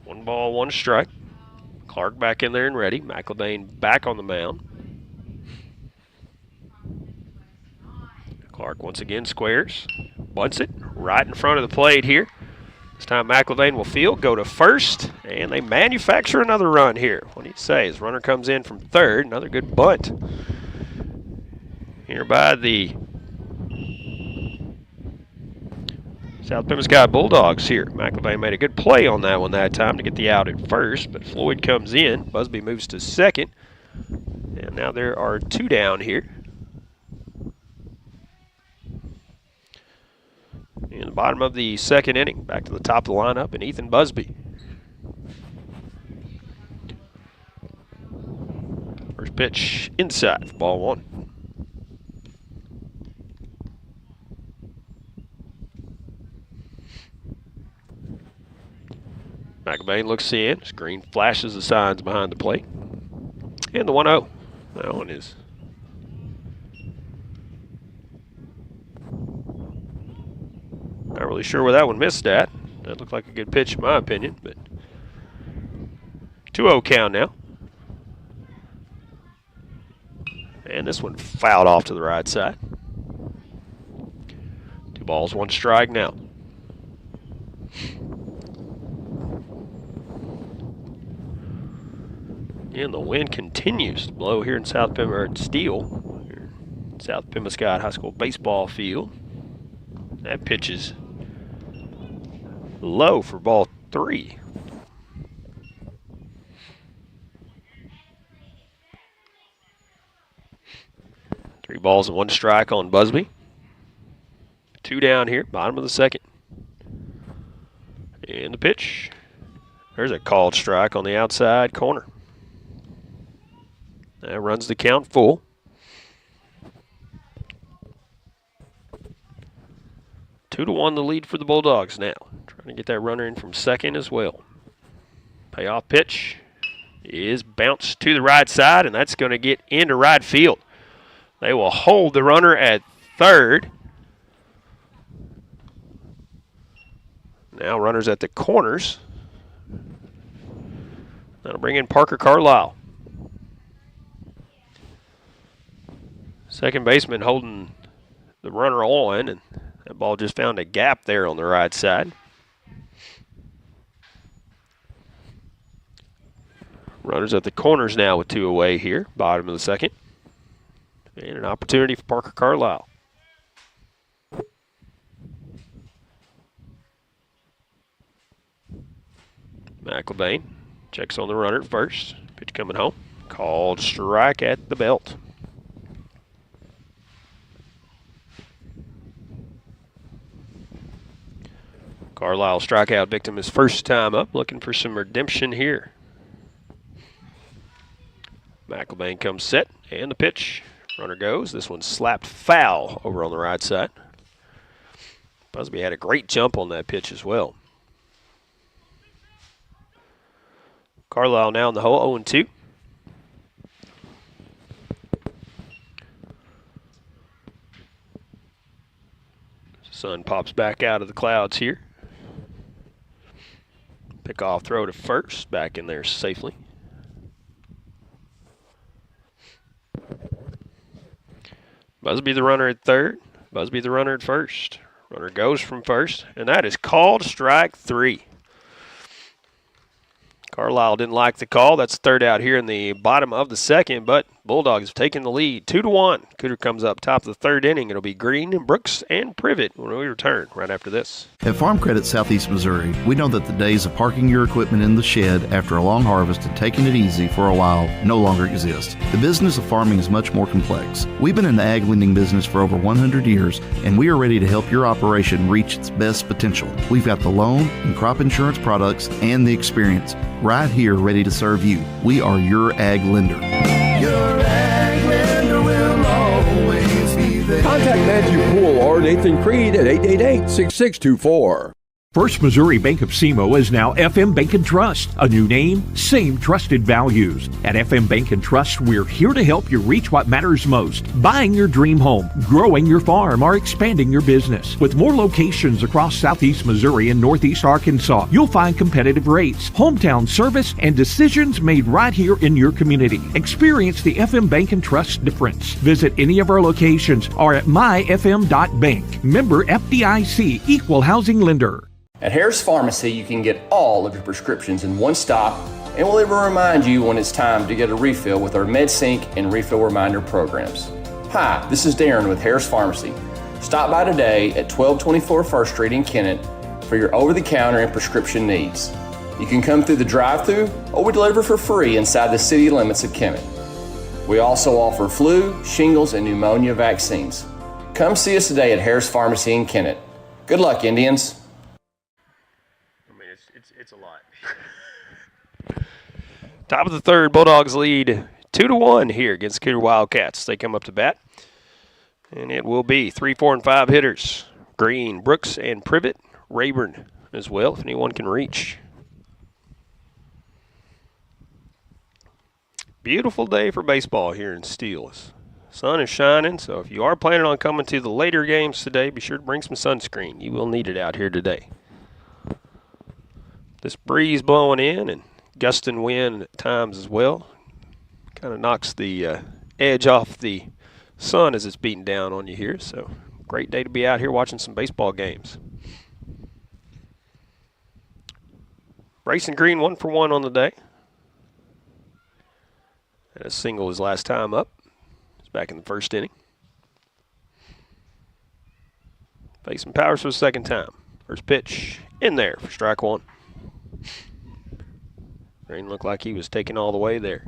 One ball, 1 strike. Clark back in there and ready. McElvain back on the mound. Clark once again squares, bunts it right in front of the plate here. This time McElvain will field, go to first, and they manufacture another run here. What do you say? His runner comes in from third, another good bunt. Here by the South Pemiscot Bulldogs here. McElvain made a good play on that one that time to get the out at first, but Floyd comes in. Busby moves to second, and now there are 2 down here. In the bottom of the second inning, back to the top of the lineup, and Ethan Busby. First pitch inside for ball 1. McElvain looks in. Green flashes the signs behind the plate. And the 1-0. That one is not really sure where that one missed at. That looked like a good pitch in my opinion, but 2-0 count now. And this one fouled off to the right side. 2 balls, 1 strike now. And the wind continues to blow here in South Steele, South Pemiscot High School baseball field. That pitch is low for ball 3. Three balls and 1 strike on Busby. 2 down here, bottom of the second. And the pitch. There's a called strike on the outside corner. That runs the count full. Two to one the lead for the Bulldogs now. Trying to get that runner in from second as well. Payoff pitch is bounced to the right side, and that's going to get into right field. They will hold the runner at third. Now runners at the corners. That'll bring in Parker Carlisle. Second baseman holding the runner on, and that ball just found a gap there on the right side. Runners at the corners now with two away here, bottom of the second. And an opportunity for Parker Carlisle. McElvain checks on the runner at first. Pitch coming home. Called strike at the belt. Carlisle strikeout victim his first time up, looking for some redemption here. McElvain comes set, and the pitch. Runner goes. This one's slapped foul over on the right side. Busby had a great jump on that pitch as well. Carlisle now in the hole, 0-2. Sun pops back out of the clouds here. Pick off throw to first, back in there safely. Busby the runner at third, Busby the runner at first. Runner goes from first, and that is called strike three. Carlisle didn't like the call. That's third out here in the bottom of the second, but Bulldogs have taken the lead 2-1. Cooter comes up top of the third inning. It'll be Green, Brooks, and Privet when we return right after this. At Farm Credit Southeast Missouri, we know that the days of parking your equipment in the shed after a long harvest and taking it easy for a while no longer exist. The business of farming is much more complex. We've been in the ag lending business for over 100 years, and we are ready to help your operation reach its best potential. We've got the loan and crop insurance products and the experience right here ready to serve you. We are your ag lender. Your ag lender will always be there. Contact Matthew Poole or Nathan Creed at 888-6624. First Missouri Bank of SEMO is now FM Bank and Trust. A new name, same trusted values. At FM Bank and Trust, we're here to help you reach what matters most. Buying your dream home, growing your farm, or expanding your business. With more locations across Southeast Missouri and Northeast Arkansas, you'll find competitive rates, hometown service, and decisions made right here in your community. Experience the FM Bank and Trust difference. Visit any of our locations or at myfm.bank. Member FDIC, Equal Housing Lender. At Harris Pharmacy, you can get all of your prescriptions in one stop, and we'll even remind you when it's time to get a refill with our MedSync and Refill Reminder programs. Hi, this is Darren with Harris Pharmacy. Stop by today at 1224 First Street in Kennett for your over-the-counter and prescription needs. You can come through the drive-thru, or we deliver for free inside the city limits of Kennett. We also offer flu, shingles, and pneumonia vaccines. Come see us today at Harris Pharmacy in Kennett. Good luck, Indians. It's a lot. Top of the third, Bulldogs lead 2-1 here against Cooter Wildcats. They come up to bat, and it will be 3, 4, and 5 hitters. Green, Brooks, and Privet. Rayburn as well, if anyone can reach. Beautiful day for baseball here in Steele. Sun is shining, so if you are planning on coming to the later games today, be sure to bring some sunscreen. You will need it out here today. This breeze blowing in and gusting wind at times as well kind of knocks the edge off the sun as it's beating down on you here. So great day to be out here watching some baseball games. Bryson Green 1 for 1 on the day. And a single his last time up. He's back in the first inning. Facing Powers for the second time. First pitch in there for strike one. Green looked like he was taking all the way there.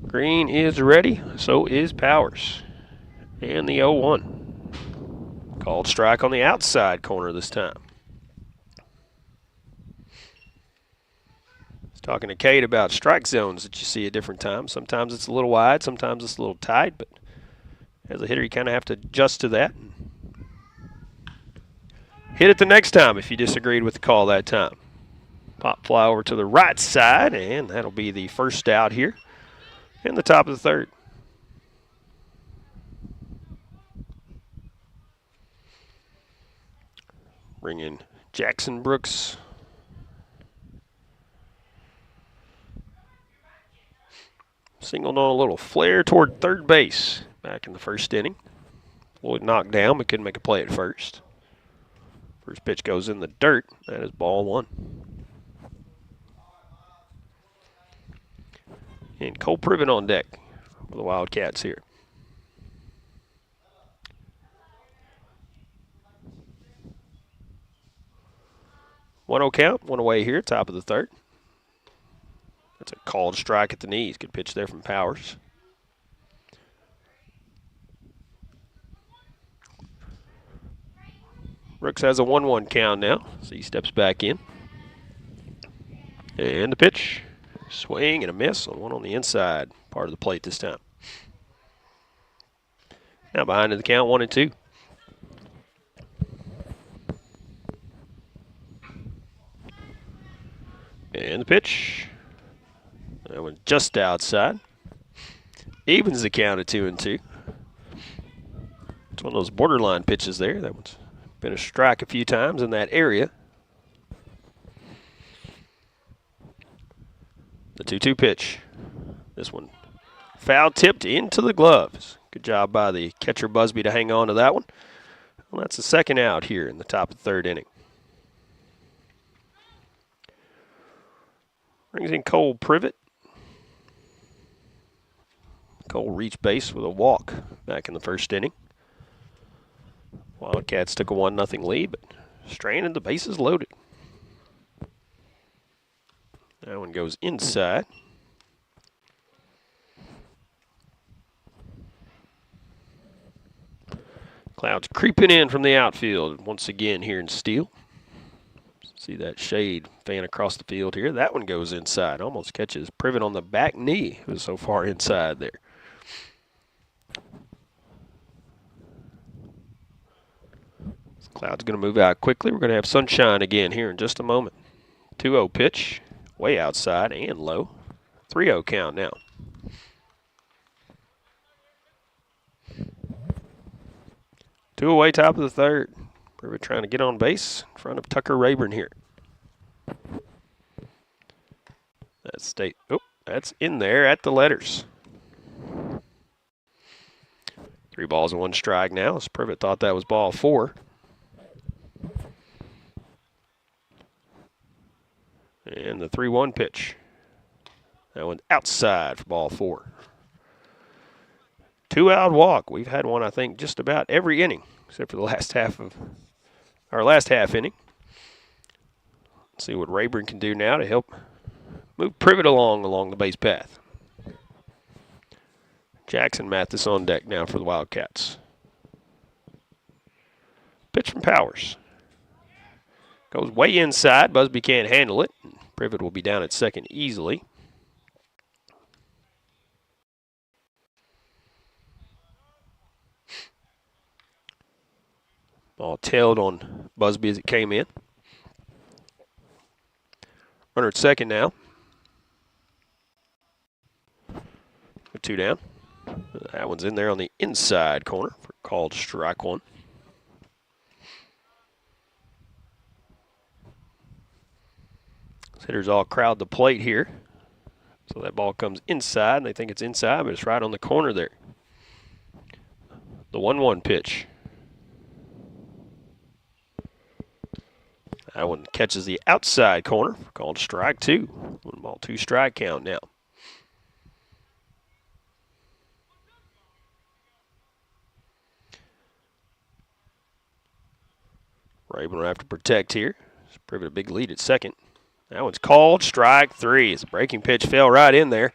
Green is ready, so is Powers. And the 0-1. Called strike on the outside corner this time. I was talking to Kate about strike zones that you see at different times. Sometimes it's a little wide, sometimes it's a little tight, but as a hitter, you kind of have to adjust to that. Hit it the next time if you disagreed with the call that time. Pop fly over to the right side, and that'll be the first out here in the top of the third. Bring in Jackson Brooks. Singled on a little flare toward third base back in the first inning. Floyd knocked down, but couldn't make a play at first. First pitch goes in the dirt. That is ball one. And Cole Privet on deck for the Wildcats here. One 0 count, one away here, top of the third. That's a called strike at the knees. Good pitch there from Powers. Brooks has a 1-1 count now, so he steps back in. And the pitch. Swing and a miss on one on the inside part of the plate this time. Now behind in the count, 1-2. And the pitch. That one just outside. Evens the count at 2-2. It's one of those borderline pitches there. That one's been a strike a few times in that area. The 2-2 pitch. This one foul tipped into the gloves. Good job by the catcher Busby to hang on to that one. Well, that's the second out here in the top of the third inning. Brings in Cole Privet. Cole reached base with a walk back in the first inning. Wildcats took a 1-0 lead, but Strain and the bases loaded. That one goes inside. Clouds creeping in from the outfield once again here in Steele. See that shade fan across the field here. That one goes inside. Almost catches Privet on the back knee. It was so far inside there. Cloud's going to move out quickly. We're going to have sunshine again here in just a moment. 2-0 pitch. Way outside and low. 3-0 count now. Two away, top of the third. Privet trying to get on base in front of Tucker Rayburn here. That's in there at the letters. 3 balls and 1 strike now. As Privet thought that was ball 4. And the 3-1 pitch. That one outside for ball 4. 2-out walk. We've had one, I think, just about every inning, except for the last half inning. Let's see what Rayburn can do now to help move Privet along the base path. Jackson Mathis on deck now for the Wildcats. Pitch from Powers. Goes way inside. Busby can't handle it. Privet will be down at second easily. Ball tailed on Busby as it came in. Runner at second now. With 2 down. That one's in there on the inside corner for called strike 1. Hitters all crowd the plate here. So that ball comes inside, and they think it's inside, but it's right on the corner there. The 1-1 pitch. That one catches the outside corner, called strike 2. 1 ball, 2 strike count now. Rayburn will have to protect here. Privet a big lead at second. That one's called strike 3. It's a breaking pitch, fell right in there.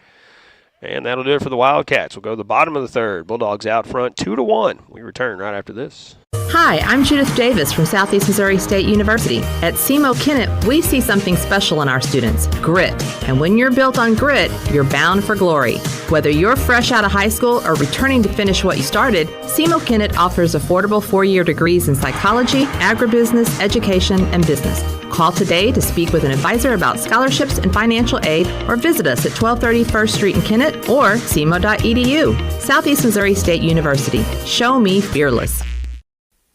And that'll do it for the Wildcats. We'll go to the bottom of the third. Bulldogs out front 2-1. We return right after this. Hi, I'm Judith Davis from Southeast Missouri State University. At SEMO Kennett, we see something special in our students, grit. And when you're built on grit, you're bound for glory. Whether you're fresh out of high school or returning to finish what you started, SEMO Kennett offers affordable 4-year degrees in psychology, agribusiness, education, and business. Call today to speak with an advisor about scholarships and financial aid, or visit us at 1230 First Street in Kennett or SEMO.edu. Southeast Missouri State University. Show me fearless.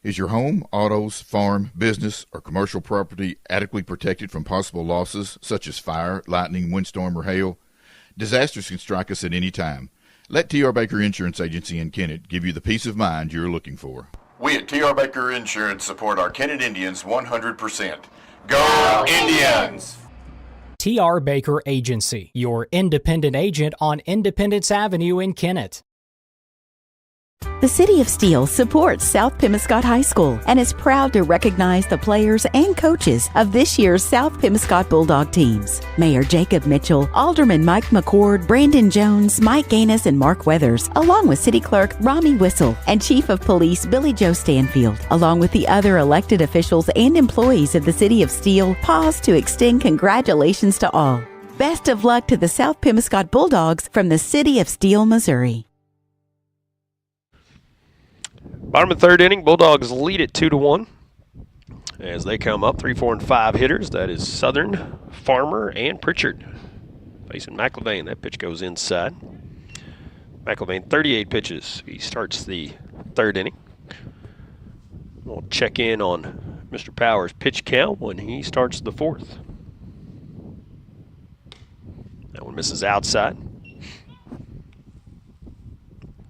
Is your home, autos, farm, business, or commercial property adequately protected from possible losses such as fire, lightning, windstorm, or hail? Disasters can strike us at any time. Let T.R. Baker Insurance Agency in Kennett give you the peace of mind you're looking for. We at T.R. Baker Insurance support our Kennett Indians 100%. Go Indians! T.R. Baker Agency, your independent agent on Independence Avenue in Kennett. The City of Steele supports South Pemiscot High School and is proud to recognize the players and coaches of this year's South Pemiscot Bulldog teams. Mayor Jacob Mitchell, Alderman Mike McCord, Brandon Jones, Mike Gaines, and Mark Weathers, along with City Clerk Rami Whistle and Chief of Police Billy Joe Stanfield, along with the other elected officials and employees of the City of Steele, pause to extend congratulations to all. Best of luck to the South Pemiscot Bulldogs from the City of Steele, Missouri. Bottom of the third inning, Bulldogs lead it 2-1 as they come up. 3, 4, and 5 hitters. That is Southern, Farmer, and Pritchard. Facing McIlvain. That pitch goes inside. McIlvain, 38 pitches. He starts the third inning. We'll check in on Mr. Powers' pitch count when he starts the fourth. That one misses outside.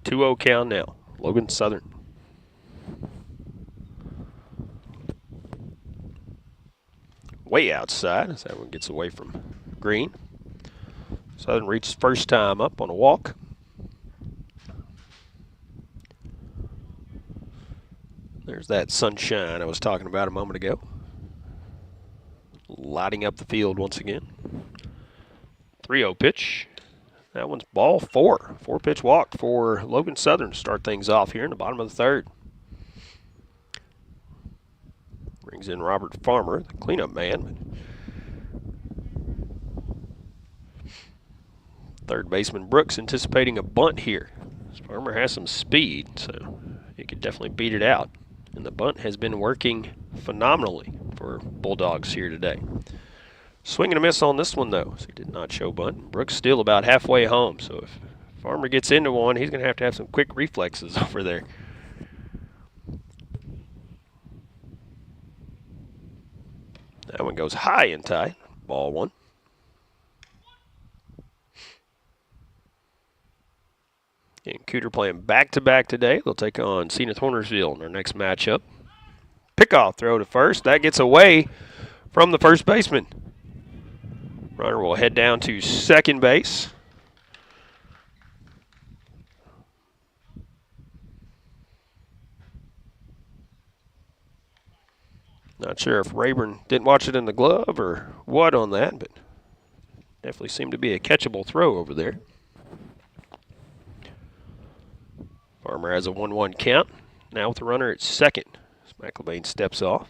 2-0 count now. Logan Southern. Way outside as that one gets away from Green. Southern reaches first time up on a walk. There's that sunshine I was talking about a moment ago. Lighting up the field once again. 3-0 pitch. That one's ball 4. 4-pitch walk for Logan Southern to start things off here in the bottom of the third. Brings in Robert Farmer, the cleanup man. Third baseman Brooks anticipating a bunt here. Farmer has some speed, so he could definitely beat it out. And the bunt has been working phenomenally for Bulldogs here today. Swing and a miss on this one, though. So he did not show bunt. Brooks still about halfway home, so if Farmer gets into one, he's going to have some quick reflexes over there. That one goes high and tight. Ball 1. And Cooter playing back-to-back today. They'll take on Senath Hornersville in their next matchup. Pickoff throw to first. That gets away from the first baseman. Runner will head down to second base. Not sure if Rayburn didn't watch it in the glove or what on that, but definitely seemed to be a catchable throw over there. Farmer has a 1-1 count. Now with the runner at second. McIlvain steps off.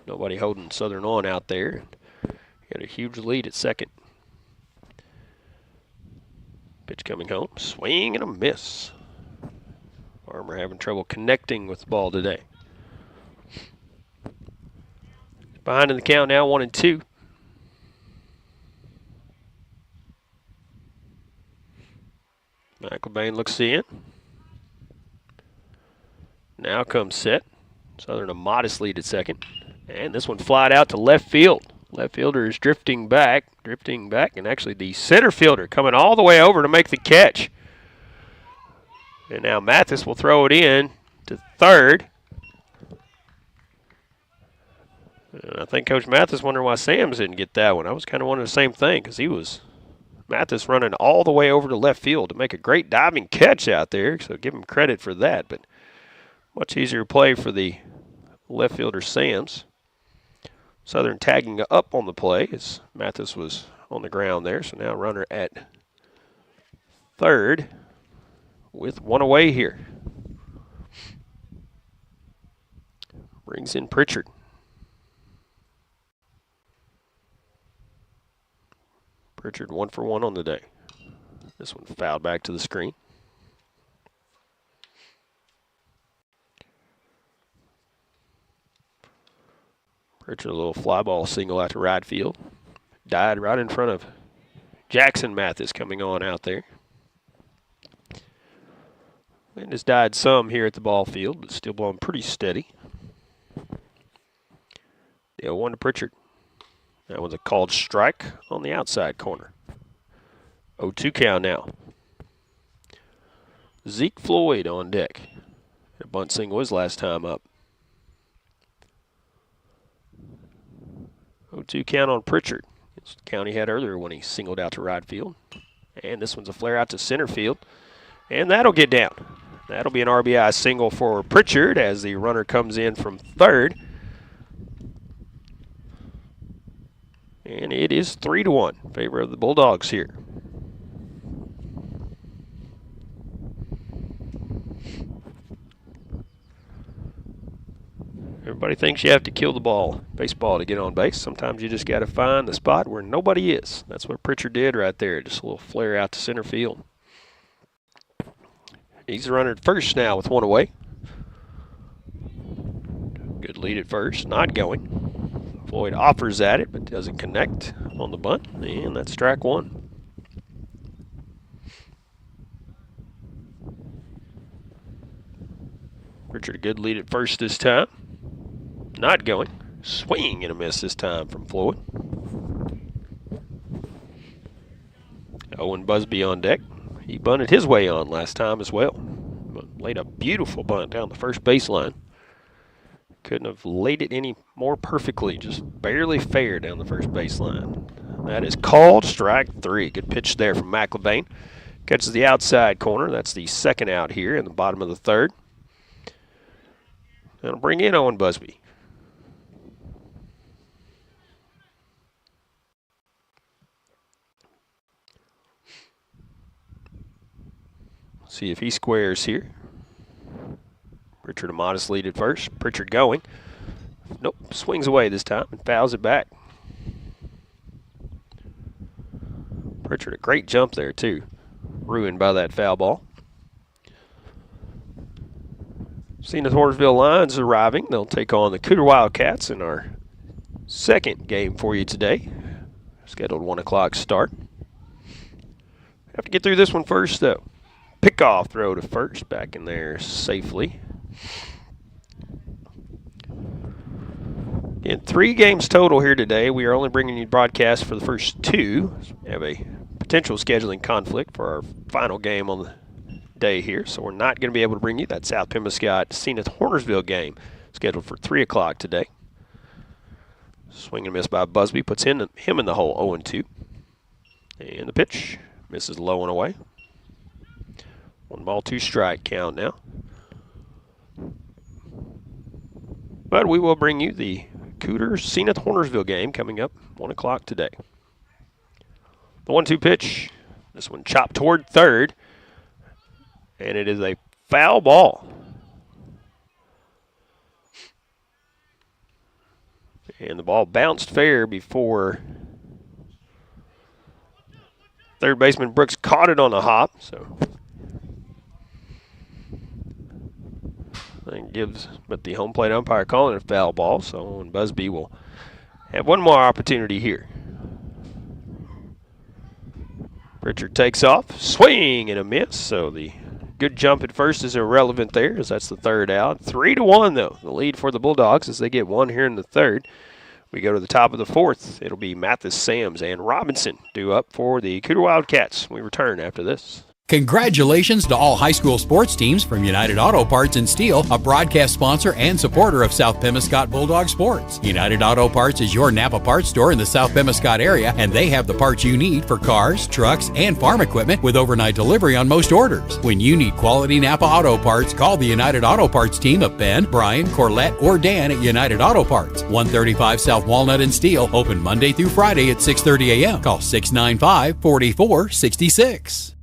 Nobody holding Southern on out there. He had a huge lead at second. Pitch coming home. Swing and a miss. Farmer having trouble connecting with the ball today. Behind in the count now, 1-2. McIlvain looks in. Now comes set. Southern a modest lead at second. And this one flied out to left field. Left fielder is drifting back, and actually the center fielder coming all the way over to make the catch. And now Mathis will throw it in to third. And I think Coach Mathis wondered why Sams didn't get that one. I was kind of wondering the same thing because Mathis running all the way over to left field to make a great diving catch out there. So give him credit for that. But much easier play for the left fielder Sams. Southern tagging up on the play as Mathis was on the ground there. So now runner at third with one away here. Brings in Pritchard. Pritchard 1 for 1 on the day. This one fouled back to the screen. Pritchard, a little fly ball single out to right field. Died right in front of Jackson Mathis coming on out there. Wind has died some here at the ball field, but still blowing pretty steady. The 0-1 to Pritchard. That was a called strike on the outside corner. 0-2 count now. Zeke Floyd on deck. A bunt single his last time up. 0-2 count on Pritchard. It's the count he had earlier when he singled out to right field. And this one's a flare out to center field. And that'll get down. That'll be an RBI single for Pritchard as the runner comes in from third. And it is 3-1 in favor of the Bulldogs here. Everybody thinks you have to kill the baseball to get on base. Sometimes you just got to find the spot where nobody is. That's what Pritchard did right there. Just a little flare out to center field. He's the runner at first now with one away. Good lead at first, not going. Floyd offers at it, but doesn't connect on the bunt, and that's strike one. Pritchard, a good lead at first this time. Not going. Swing and a miss this time from Floyd. Owen Busby on deck. He bunted his way on last time as well. But laid a beautiful bunt down the first baseline. Couldn't have laid it any more perfectly. Just barely fair down the first baseline. That is called strike three. Good pitch there from McLevain. Catches the outside corner. That's the second out here in the bottom of the third. That'll bring in Owen Busby. See if he squares here. Pritchard a modest lead at first. Pritchard going. Nope, swings away this time and fouls it back. Pritchard, a great jump there too. Ruined by that foul ball. Senath Hornersville Lions arriving. They'll take on the Cooter Wildcats in our second game for you today. Scheduled 1 o'clock start. Have to get through this one first though. Pickoff throw to first, back in there safely. In 3 games total here today, we are only bringing you broadcasts for the first 2. We have a potential scheduling conflict for our final game on the day here, so we're not going to be able to bring you that South Pemiscot Senath Hornersville game scheduled for 3 o'clock today. Swing and miss by Busby puts him in the hole, 0-2. And the pitch misses low and away. 1 ball, 2 strike count now. But we will bring you the Cooter Senath Hornersville game coming up 1 o'clock today. The 1-2 pitch. This one chopped toward third. And it is a foul ball. And the ball bounced fair before third baseman Brooks caught it on the hop. So but the home plate umpire calling it a foul ball, so Owen Busby will have one more opportunity here. Pritchard takes off, swing and a miss, so the good jump at first is irrelevant there, as that's the third out. 3-1 though, the lead for the Bulldogs as they get one here in the third. We go to the top of the fourth. It'll be Mathis, Sams, and Robinson due up for the Cooter Wildcats. We return after this. Congratulations to all high school sports teams from United Auto Parts and Steel, a broadcast sponsor and supporter of South Pemiscot Bulldog Sports. United Auto Parts is your Napa parts store in the South Pemiscot area, and they have the parts you need for cars, trucks, and farm equipment with overnight delivery on most orders. When you need quality Napa Auto Parts, call the United Auto Parts team of Ben, Brian, Corlette, or Dan at United Auto Parts. 135 South Walnut and Steel, open Monday through Friday at 6:30 a.m. Call 695-4466.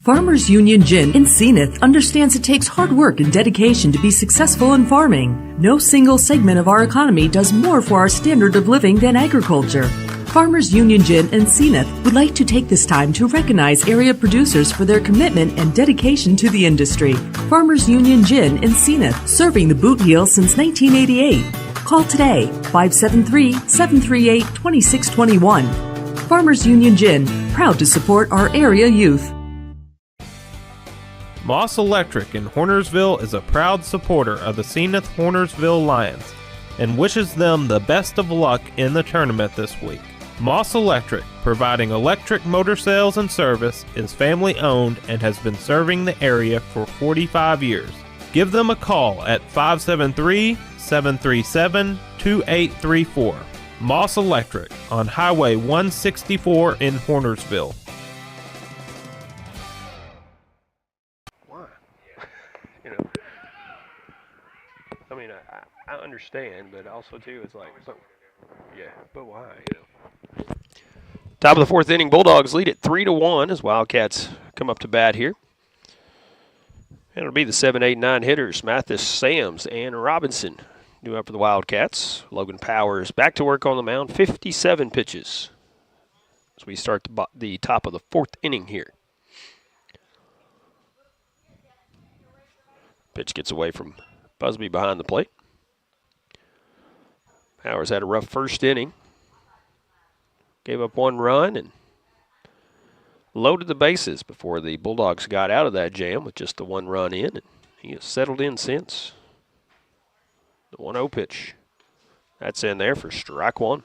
Farmers Union Gin in Senath understands it takes hard work and dedication to be successful in farming. No single segment of our economy does more for our standard of living than agriculture. Farmers Union Gin in Senath would like to take this time to recognize area producers for their commitment and dedication to the industry. Farmers Union Gin in Senath, serving the Boot Heel since 1988. Call today, 573-738-2621. Farmers Union Gin, proud to support our area youth. Moss Electric in Hornersville is a proud supporter of the Senath Hornersville Lions and wishes them the best of luck in the tournament this week. Moss Electric, providing electric motor sales and service, is family owned and has been serving the area for 45 years. Give them a call at 573-737-2834. Moss Electric on Highway 164 in Hornersville. I mean, I understand, but also, too, it's like, but why, Top of the fourth inning, Bulldogs lead it 3-1 as Wildcats come up to bat here. And it'll be the 7, 8, 9 hitters, Mathis, Sams, and Robinson. New up for the Wildcats. Logan Powers back to work on the mound, 57 pitches as we start the top of the fourth inning here. Pitch gets away from Busby behind the plate. Powers had a rough first inning. Gave up one run and loaded the bases before the Bulldogs got out of that jam with just the one run in. And he has settled in since. The 1-0 pitch. That's in there for strike one.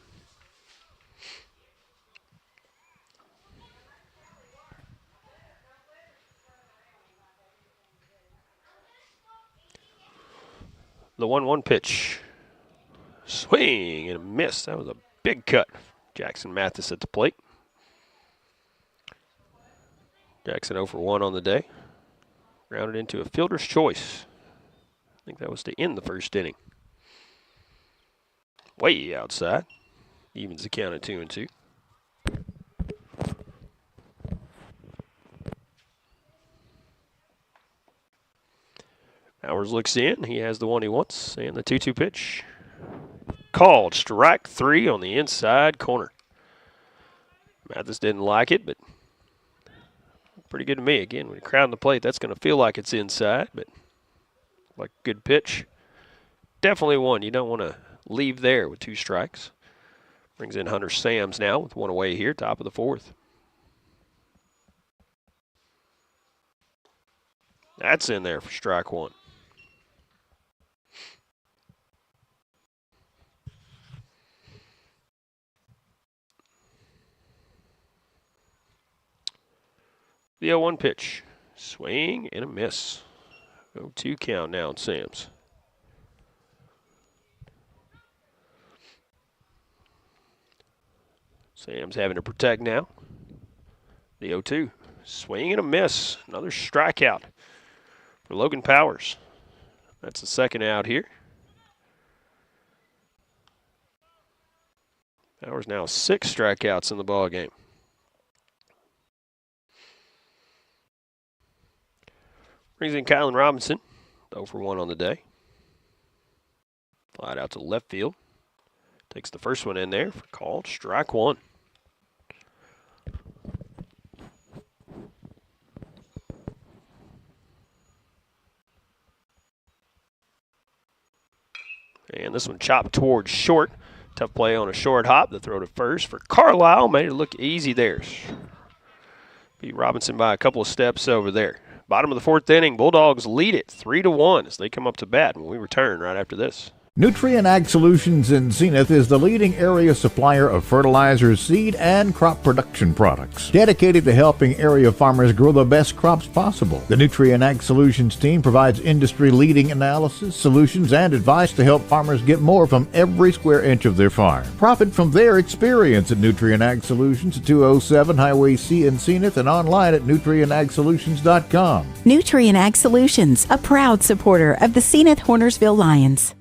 The 1-1 pitch. Swing and a miss. That was a big cut. Jackson Mathis at the plate. Jackson 0 for 1 on the day. Grounded into a fielder's choice. I think that was to end the first inning. Way outside. Evens the count at 2-2. Powers looks in. He has the one he wants. And the 2-2 pitch. Called strike 3 on the inside corner. Mathis didn't like it, but pretty good to me. Again, when you crowd the plate, that's going to feel like it's inside, but like a good pitch. Definitely one you don't want to leave there with 2 strikes. Brings in Hunter Sams now with 1 away here, top of the fourth. That's in there for strike 1. The 0-1 pitch. Swing and a miss. 0-2 count now on Sams. Sams having to protect now. The 0-2. Swing and a miss. Another strikeout for Logan Powers. That's the second out here. Powers now 6 strikeouts in the ball game. Brings in Kylan Robinson, 0 for 1 on the day. Fly out to left field. Takes the first one in there for called strike 1. And this one chopped towards short. Tough play on a short hop. The throw to first for Carlisle. Made it look easy there. Beat Robinson by a couple of steps over there. Bottom of the fourth inning, Bulldogs lead it 3-1 as they come up to bat when we return right after this. Nutrien Ag Solutions in Senath is the leading area supplier of fertilizers, seed, and crop production products. Dedicated to helping area farmers grow the best crops possible, the Nutrien Ag Solutions team provides industry-leading analysis, solutions, and advice to help farmers get more from every square inch of their farm. Profit from their experience at Nutrien Ag Solutions at 207 Highway C in Senath and online at nutrienagsolutions.com. Nutrien Ag Solutions, a proud supporter of the Senath Hornersville Lions.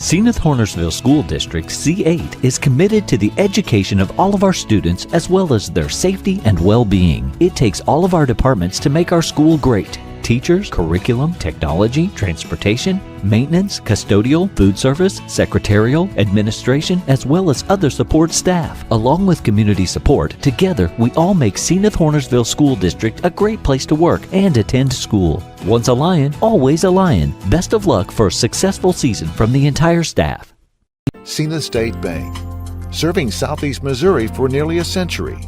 Senath Hornersville School District C8 is committed to the education of all of our students as well as their safety and well-being. It takes all of our departments to make our school great. Teachers, curriculum, technology, transportation, maintenance, custodial, food service, secretarial, administration, as well as other support staff. Along with community support, together we all make Senath Hornersville School District a great place to work and attend school. Once a lion, always a lion. Best of luck for a successful season from the entire staff. Senath State Bank, serving Southeast Missouri for nearly a century.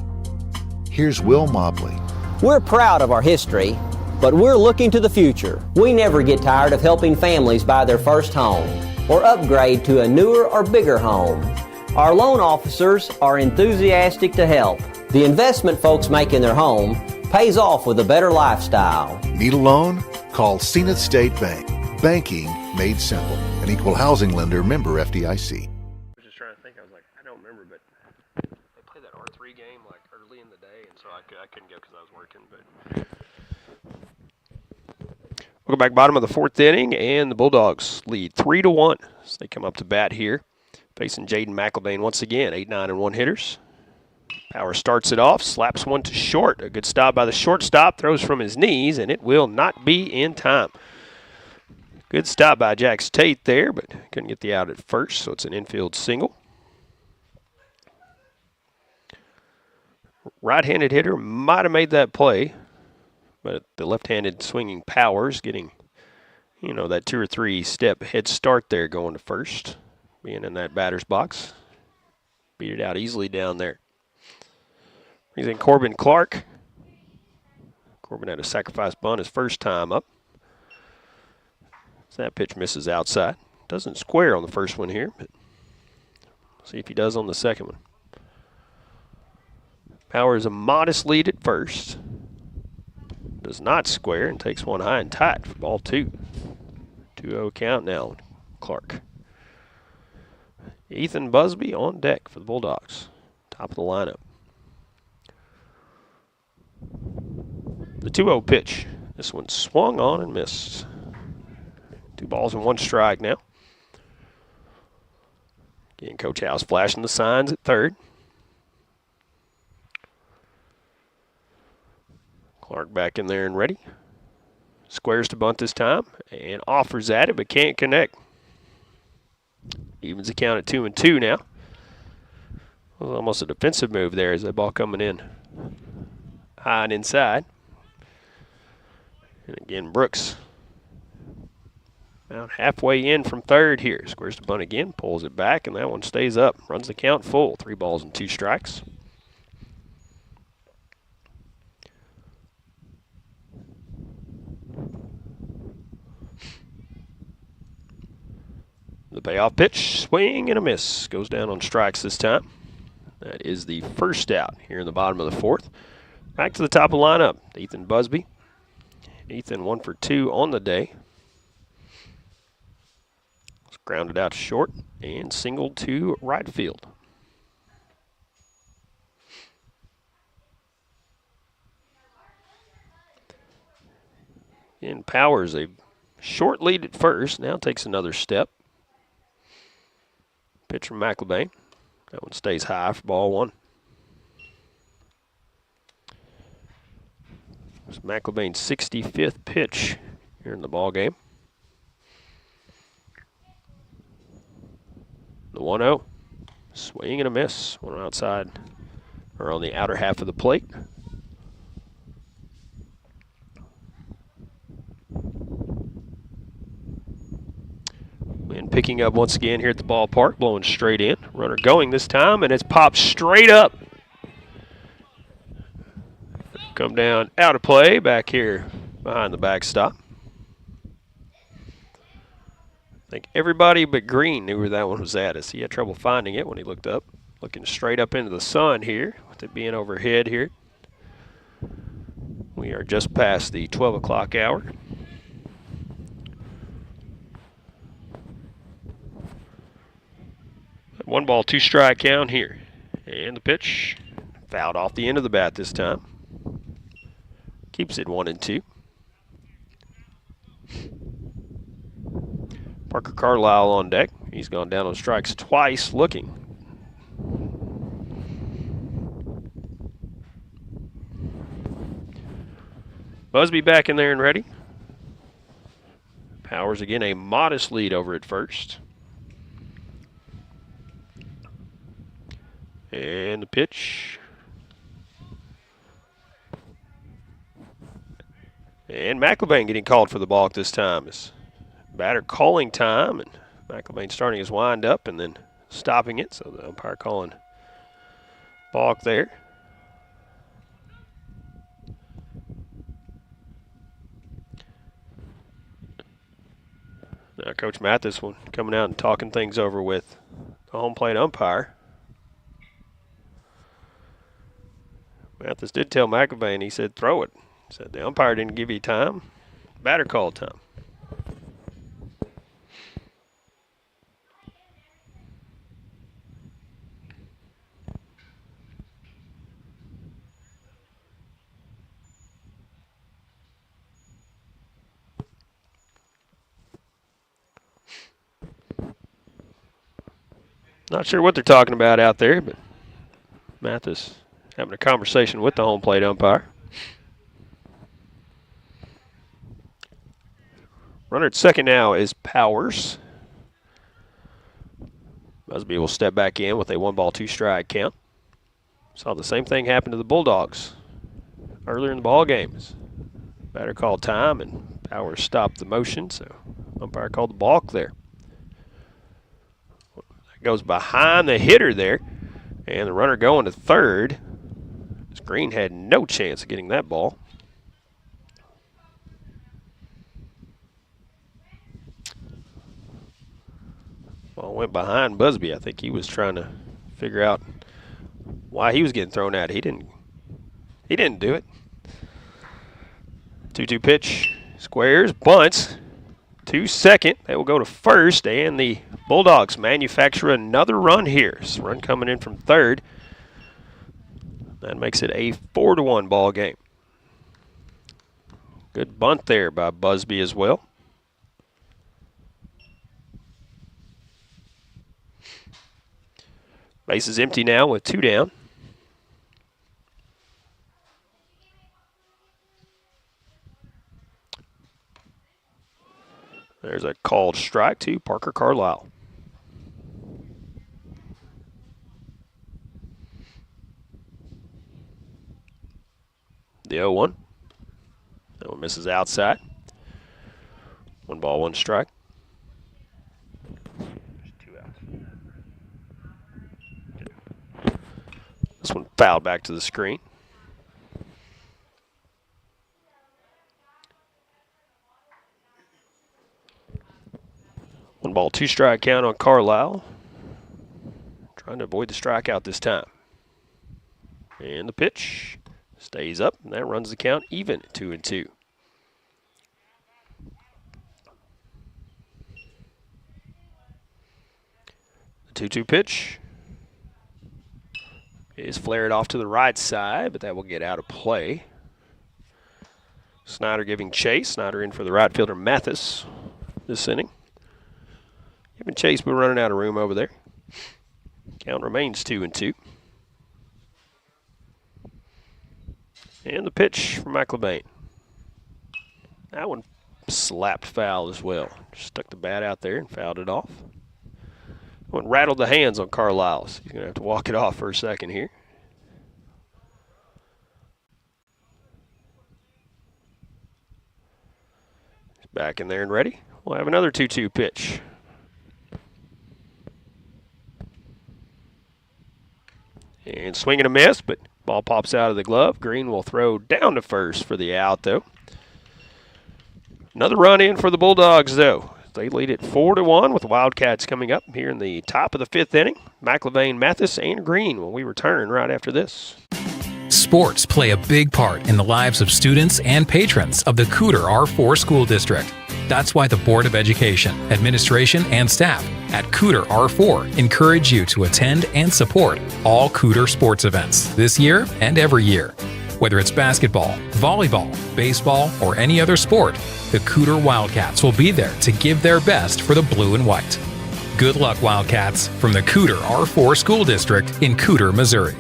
Here's Will Mobley. We're proud of our history, but we're looking to the future. We never get tired of helping families buy their first home or upgrade to a newer or bigger home. Our loan officers are enthusiastic to help. The investment folks make in their home pays off with a better lifestyle. Need a loan? Call Senath State Bank. Banking made simple. An equal housing lender, member FDIC. I was just trying to think. I was like, I don't remember, but they played that R3 game like early in the day, and so I couldn't go because I was working. But we'll go back bottom of the fourth inning, and the Bulldogs lead 3-1 as they come up to bat here, facing Jaden McElvain once again. 8, 9, and 1 hitters. Power starts it off, slaps one to short. A good stop by the shortstop, throws from his knees, and it will not be in time. Good stop by Jax Tate there, but couldn't get the out at first, so it's an infield single. Right-handed hitter might have made that play, but the left-handed swinging Powers getting, that 2 or 3 step head start there going to first, being in that batter's box. Beat it out easily down there. Brings in Corbin Clark. Corbin had a sacrifice bunt his first time up. So that pitch misses outside. Doesn't square on the first one here, but see if he does on the second one. Powers a modest lead at first. Does not square and takes one high and tight for ball 2. 2-0 count now, Clark. Ethan Busby on deck for the Bulldogs. Top of the lineup. The 2-0 pitch. This one swung on and missed. 2 balls and 1 strike now. Again, Coach House flashing the signs at third. Clark back in there and ready. Squares to bunt this time and offers at it but can't connect. Evens the count at 2-2 now. It was almost a defensive move there as that ball coming in high and inside. And again, Brooks about halfway in from third here. Squares to bunt again, pulls it back, and that one stays up. Runs the count full. 3 balls and 2 strikes. The payoff pitch, swing and a miss. Goes down on strikes this time. That is the first out here in the bottom of the fourth. Back to the top of the lineup, Ethan Busby. Ethan 1 for 2 on the day. Grounded out to short and singled to right field. And Powers, a short lead at first, now takes another step. Pitch from McElvain. That one stays high for ball 1. It's McElvain's 65th pitch here in the ball game. The 1-0. Swing and a miss. One outside, or on the outer half of the plate. And picking up once again here at the ballpark, blowing straight in. Runner going this time, and it's popped straight up. Come down out of play back here behind the backstop. I think everybody but Green knew where that one was at, as he had trouble finding it when he looked up. Looking straight up into the sun here, with it being overhead here. We are just past the 12 o'clock hour. One ball, 2 strike count here. And the pitch fouled off the end of the bat this time. Keeps it 1-2. Parker Carlisle on deck. He's gone down on strikes twice looking. Busby back in there and ready. Powers again a modest lead over at first. And the pitch. And McIlvain getting called for the balk this time. It's batter calling time, and McIlvain starting his wind up and then stopping it. So the umpire calling balk there. Now Coach Mathis coming out and talking things over with the home plate umpire. Mathis did tell McIlvain, he said, throw it. He said the umpire didn't give you time. Batter called time. Not sure what they're talking about out there, but Mathis having a conversation with the home plate umpire. Runner at second now is Powers. Busby will step back in with a 1-ball-2-strike count. Saw the same thing happen to the Bulldogs earlier in the ball game. Batter called time, and Powers stopped the motion, so umpire called the balk there. Goes behind the hitter there, and the runner going to third. Green had no chance of getting that ball. Ball went behind Busby. I think he was trying to figure out why he was getting thrown out. He didn't do it. 2-2 pitch, squares, bunts. To second, they will go to first, and the Bulldogs manufacture another run here. So run coming in from third. That makes it a 4-1 ball game. Good bunt there by Busby as well. Base is empty now with 2 down. There's a called strike to Parker Carlisle. The 0-1. That one misses outside. 1 ball, 1 strike. There's 2 outs. This one fouled back to the screen. One ball, 2 strike count on Carlisle. Trying to avoid the strikeout this time. And the pitch stays up, and that runs the count even, 2-2. The 2-2 pitch is flared off to the right side, but that will get out of play. Snyder giving chase. Snyder in for the right fielder Mathis this inning. Giving chase, but running out of room over there. Count remains 2-2. And the pitch from McIlvain. That one slapped foul as well. Stuck the bat out there and fouled it off. One rattled the hands on Carlisle. So he's going to have to walk it off for a second here. He's back in there and ready. We'll have another 2-2 pitch. And swing and a miss, but ball pops out of the glove. Green will throw down to first for the out, though. Another run in for the Bulldogs, though. They lead it 4-1 with the Wildcats coming up here in the top of the 5th inning. McIlvain, Mathis, and Green when we return right after this. Sports play a big part in the lives of students and patrons of the Cooter R4 School District. That's why the Board of Education, Administration, and staff at Cooter R4 encourage you to attend and support all Cooter sports events this year and every year. Whether it's basketball, volleyball, baseball, or any other sport, the Cooter Wildcats will be there to give their best for the blue and white. Good luck, Wildcats, from the Cooter R4 School District in Cooter, Missouri.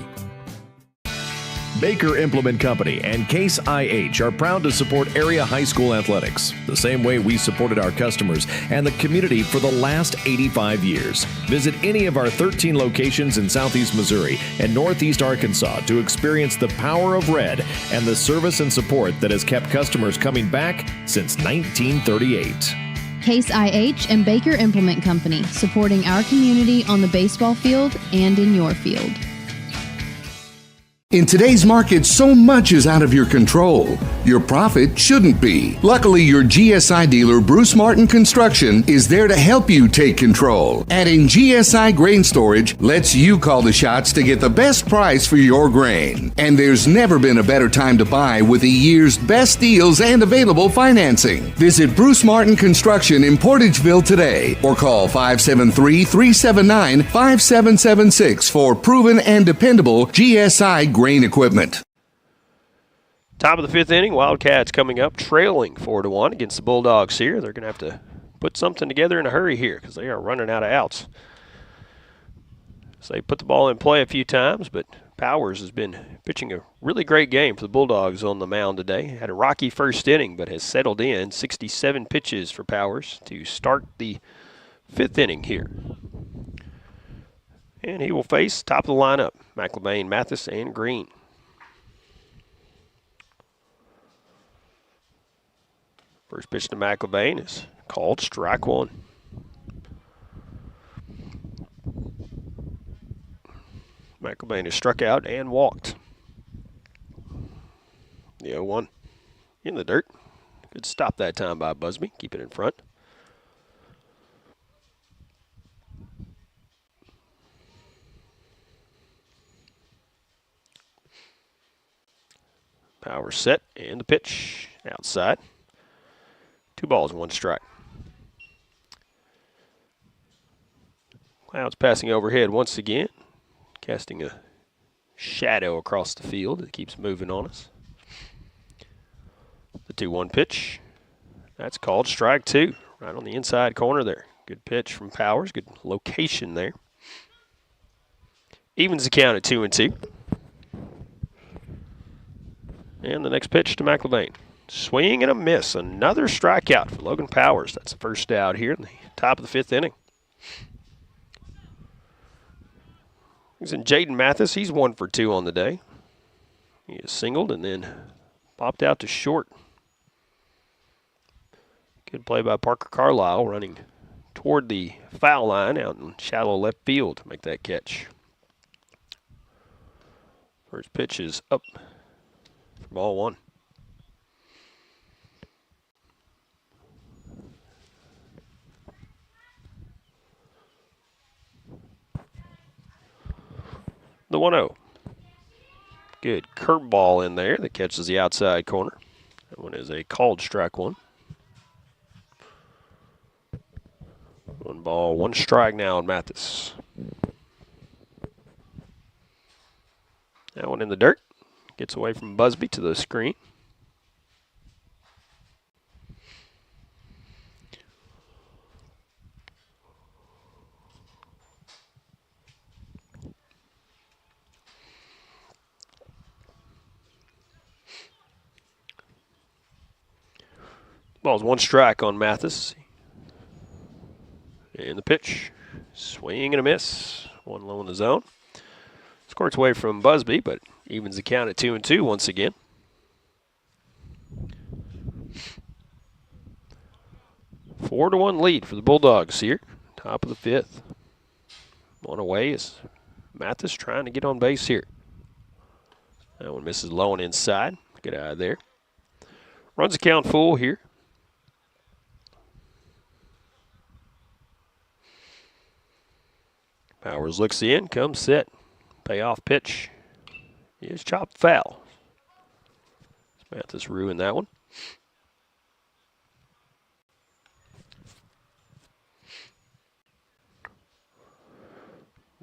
Baker Implement Company and Case IH are proud to support area high school athletics, the same way we supported our customers and the community for the last 85 years. Visit any of our 13 locations in Southeast Missouri and Northeast Arkansas to experience the power of red and the service and support that has kept customers coming back since 1938. Case IH and Baker Implement Company, supporting our community on the baseball field and in your field. In today's market, so much is out of your control. Your profit shouldn't be. Luckily, your GSI dealer, Bruce Martin Construction, is there to help you take control. Adding GSI Grain Storage lets you call the shots to get the best price for your grain. And there's never been a better time to buy with the year's best deals and available financing. Visit Bruce Martin Construction in Portageville today or call 573-379-5776 for proven and dependable GSI grain equipment. Top of the fifth inning, Wildcats coming up, trailing 4-1 against the Bulldogs here. They're going to have to put something together in a hurry here because they are running out of outs. So they put the ball in play a few times, but Powers has been pitching a really great game for the Bulldogs on the mound today. Had a rocky first inning, but has settled in. 67 pitches for Powers to start the fifth inning here. And he will face top of the lineup, McLean, Mathis, and Green. First pitch to McLean is called strike one. McLean is struck out and walked. The 0-1 in the dirt. Good stop that time by Busby. Keep it in front. Power set and the pitch outside. 2 balls, 1 strike. Clouds passing overhead once again, casting a shadow across the field that keeps moving on us. The 2-1 pitch. That's called strike 2, right on the inside corner there. Good pitch from Powers, good location there. Evens the count at 2-2. And the next pitch to McLean. Swing and a miss. Another strikeout for Logan Powers. That's the first out here in the top of the fifth inning. He's in Jaden Mathis. He's 1 for 2 on the day. He is singled and then popped out to short. Good play by Parker Carlisle, running toward the foul line out in shallow left field to make that catch. First pitch is up for ball 1. The 1-0. Good curveball in there that catches the outside corner. That one is a called strike 1. 1 ball, 1 strike now on Mathis. That one in the dirt. Gets away from Busby to the screen. Ball's 1 strike on Mathis. And the pitch. Swing and a miss. 1 low in the zone. Squirts away from Busby, but evens the count at 2-2 once again. A 4-1 lead for the Bulldogs here. Top of the fifth. 1 away is Mathis trying to get on base here. That one misses low and inside. Good eye there. Runs the count full here. Powers looks in, comes set. Payoff pitch is chopped foul. Mathis ruined that one.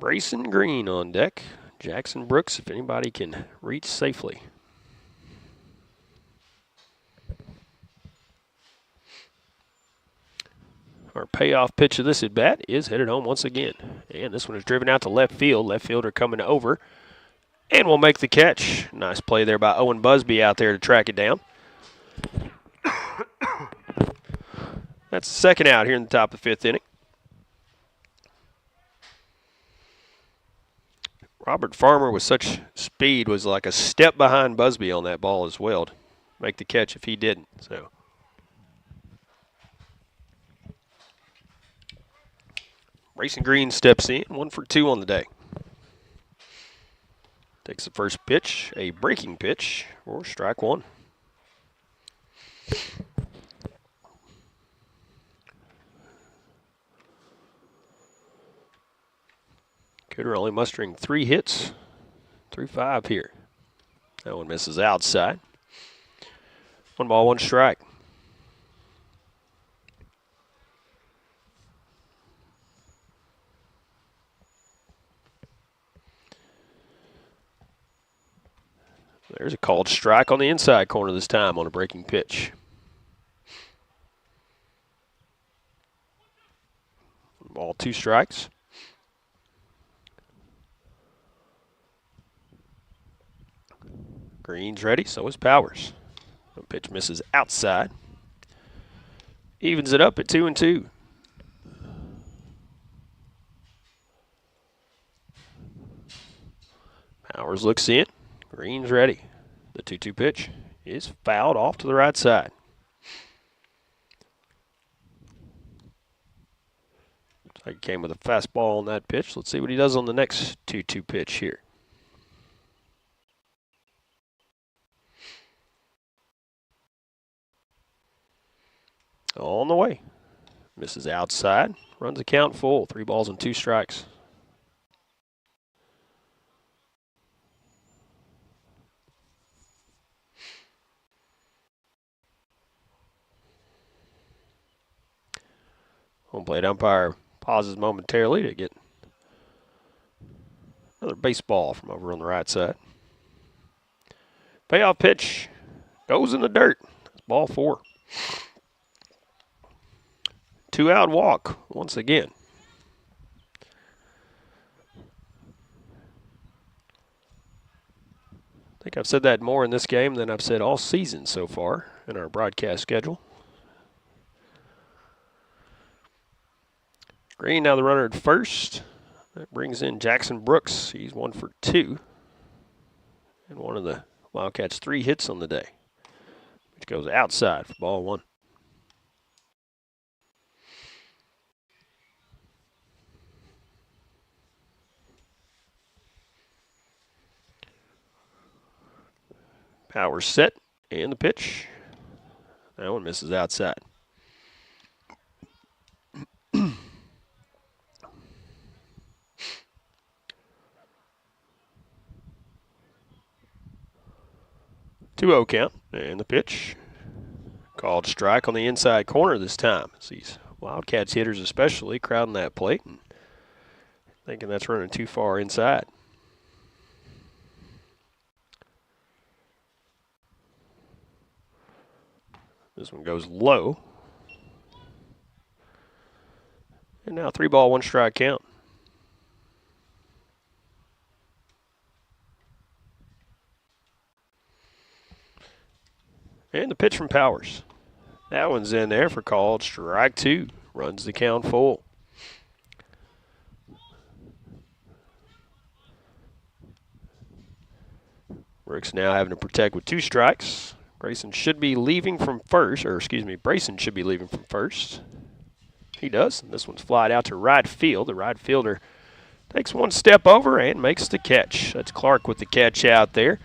Brayson Green on deck. Jackson Brooks, if anybody can reach safely. Our payoff pitch of this at bat is headed home once again. And this one is driven out to left field. Left fielder coming over and will make the catch. Nice play there by Owen Busby out there to track it down. That's the second out here in the top of the 5th inning. Robert Farmer with such speed was like a step behind Busby on that ball as well to make the catch if he didn't. So Racing Green steps in, 1 for 2 on the day. Takes the first pitch, a breaking pitch, or strike 1. Cooter only mustering 3 hits through 5 here. That one misses outside. 1 ball, 1 strike. There's a called strike on the inside corner this time on a breaking pitch. 1 ball, 2 strikes. Green's ready, so is Powers. The pitch misses outside. Evens it up at 2-2. Powers looks in. Green's ready. The 2-2 pitch is fouled off to the right side. Looks like he came with a fastball on that pitch. Let's see what he does on the next 2-2 pitch here. On the way. Misses outside. Runs the count full. 3 balls and 2 strikes. Home plate umpire pauses momentarily to get another baseball from over on the right side. Payoff pitch goes in the dirt. That's ball 4. 2-out walk once again. I think I've said that more in this game than I've said all season so far in our broadcast schedule. Green now the runner at first. That brings in Jackson Brooks. He's 1 for 2. And one of the Wildcats' 3 hits on the day, which goes outside for ball 1. Power set, and the pitch. That one misses outside. Two-0 count, and the pitch. Called strike on the inside corner this time. It's these Wildcats hitters especially crowding that plate and thinking that's running too far inside. This one goes low. And now 3 ball, 1 strike count. And the pitch from Powers. That one's in there for called strike 2. Runs the count full. Brooks now having to protect with 2 strikes. Brayson should be leaving from first. He does. And this one's flied out to right field. The right fielder takes 1 step over and makes the catch. That's Clark with the catch out there.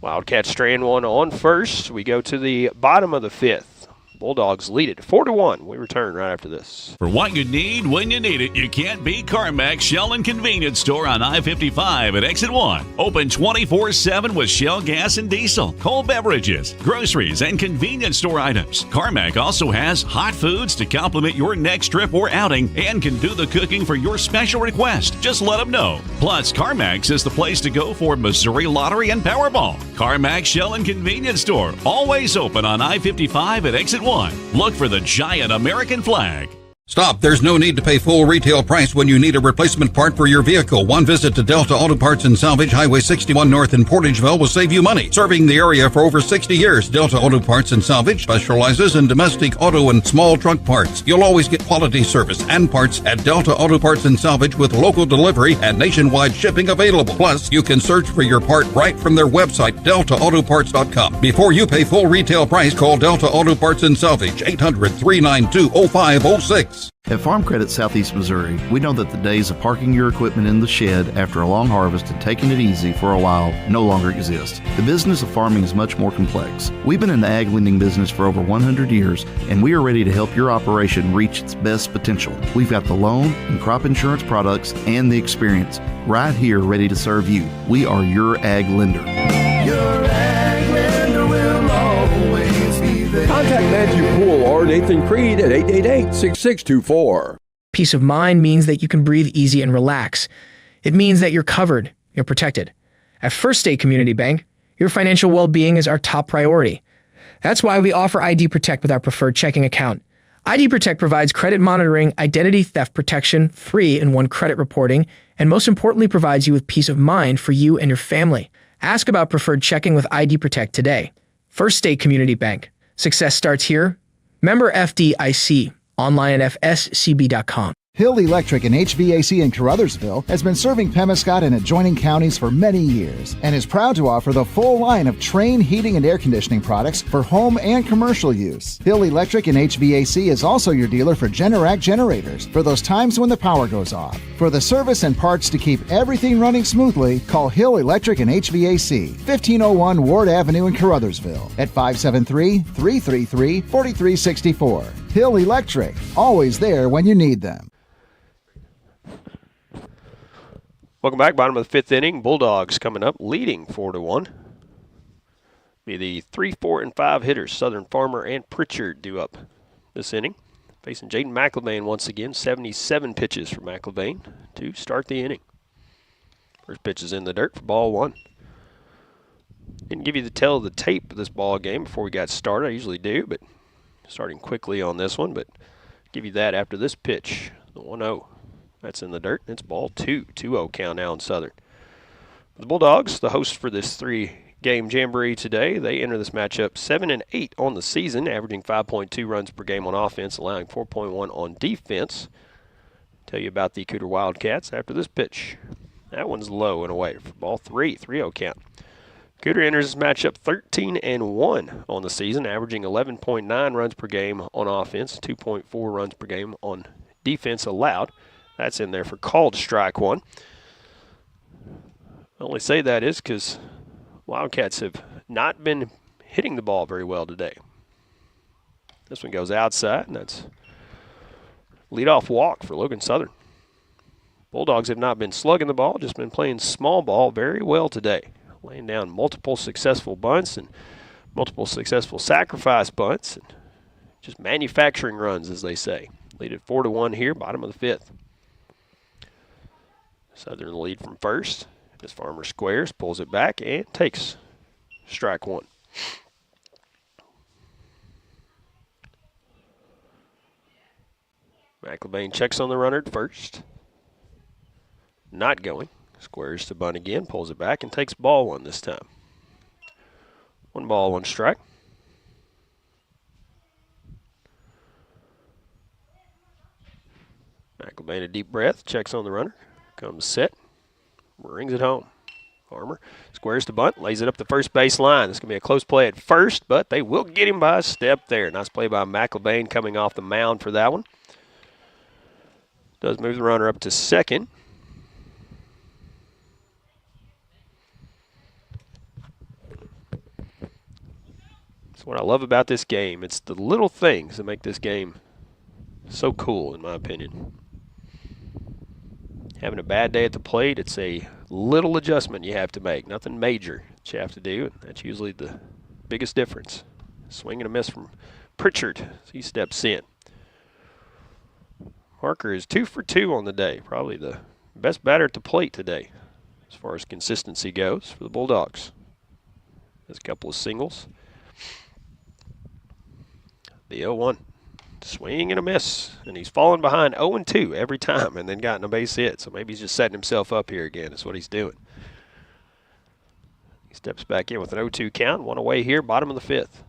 Wildcats strand 1 on first. We go to the bottom of the 5th. Bulldogs lead it 4-1. We return right after this. For what you need when you need it, you can't beat CarMax Shell and Convenience Store on I-55 at Exit 1. Open 24/7 with Shell gas and diesel, cold beverages, groceries, and convenience store items. CarMax also has hot foods to complement your next trip or outing and can do the cooking for your special request. Just let them know. Plus, CarMax is the place to go for Missouri Lottery and Powerball. CarMax Shell and Convenience Store, always open on I-55 at Exit 1. 1. Look for the giant American flag. Stop. There's no need to pay full retail price when you need a replacement part for your vehicle. One visit to Delta Auto Parts and Salvage, Highway 61 North in Portageville will save you money. Serving the area for over 60 years, Delta Auto Parts and Salvage specializes in domestic auto and small truck parts. You'll always get quality service and parts at Delta Auto Parts and Salvage with local delivery and nationwide shipping available. Plus, you can search for your part right from their website, deltaautoparts.com. Before you pay full retail price, call Delta Auto Parts and Salvage, 800-392-0506. At Farm Credit Southeast Missouri, we know that the days of parking your equipment in the shed after a long harvest and taking it easy for a while no longer exist. The business of farming is much more complex. We've been in the ag lending business for over 100 years, and we are ready to help your operation reach its best potential. We've got the loan and crop insurance products and the experience right here ready to serve you. We are your ag lender. Your ag lender will always be there. Contact Matthew Poole or Nathan Creed at 888-6624. Peace of mind means that you can breathe easy and relax. It means that you're covered, you're protected. At First State Community Bank, your financial well-being is our top priority. That's why we offer ID Protect with our preferred checking account. ID Protect provides credit monitoring, identity theft protection, free and one credit reporting, and most importantly provides you with peace of mind for you and your family. Ask about preferred checking with ID Protect today. First State Community Bank. Success starts here. Member FDIC. Online at fscb.com. Hill Electric and HVAC in Caruthersville has been serving Pemiscot and adjoining counties for many years and is proud to offer the full line of Trane heating and air conditioning products for home and commercial use. Hill Electric and HVAC is also your dealer for Generac generators for those times when the power goes off. For the service and parts to keep everything running smoothly, call Hill Electric and HVAC, 1501 Ward Avenue in Caruthersville at 573-333-4364. Hill Electric, always there when you need them. Welcome back. Bottom of the fifth inning. Bulldogs coming up, leading 4-1. Be the 3, 4, and 5 hitters. Southern Farmer and Pritchard due up this inning. Facing Jaden McElvain once again. 77 pitches for McElvain to start the inning. First pitch is in the dirt for ball one. Didn't give you the tell of the tape of this ball game before we got started. I usually do, but starting quickly on this one. But give you that after this pitch. The 1-0. That's in the dirt. It's ball 2. 2-0 count now in Southern. The Bulldogs, the host for this 3-game jamboree today, they enter this matchup 7-8 on the season, averaging 5.2 runs per game on offense, allowing 4.1 on defense. Tell you about the Cooter Wildcats after this pitch. That one's low and away for ball 3. 3-0 count. Cooter enters this matchup 13-1 on the season, averaging 11.9 runs per game on offense, 2.4 runs per game on defense allowed. That's in there for called strike one. I only say that is because Wildcats have not been hitting the ball very well today. This one goes outside, and that's leadoff walk for Logan Southern. Bulldogs have not been slugging the ball, just been playing small ball very well today. Laying down multiple successful bunts and multiple successful sacrifice bunts, and just manufacturing runs, as they say. Lead at 4-1 here, bottom of the fifth. Southern lead from first. As Farmer squares, pulls it back, and takes strike one. McElvain checks on the runner at first. Not going. Squares to bunt again, pulls it back, and takes ball one this time. 1 ball, 1 strike. McElvain a deep breath, checks on the runner. Comes set, rings it home. Farmer squares to bunt, lays it up the first base line. This is going to be a close play at first, but they will get him by a step there. Nice play by McElvain coming off the mound for that one. Does move the runner up to second. That's what I love about this game. It's the little things that make this game so cool, in my opinion. Having a bad day at the plate, it's a little adjustment you have to make. Nothing major that you have to do, and that's usually the biggest difference. Swing and a miss from Pritchard as he steps in. Parker is 2 for 2 on the day. Probably the best batter at the plate today as far as consistency goes for the Bulldogs. There's a couple of singles. The 0-1. Swing and a miss. And he's fallen behind 0-2 every time and then gotten a base hit. So maybe he's just setting himself up here again. That's what he's doing. He steps back in with an 0-2 count. One away here, bottom of the fifth.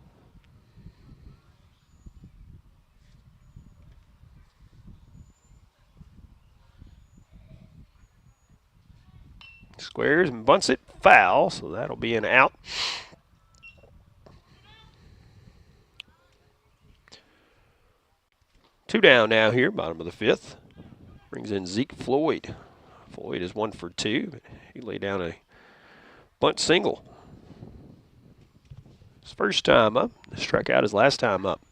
Squares and bunts it foul, so that'll be an out. Two down now here, bottom of the fifth. Brings in Zeke Floyd. Floyd is 1 for 2, but he laid down a bunt single. His first time up. Struck out his last time up.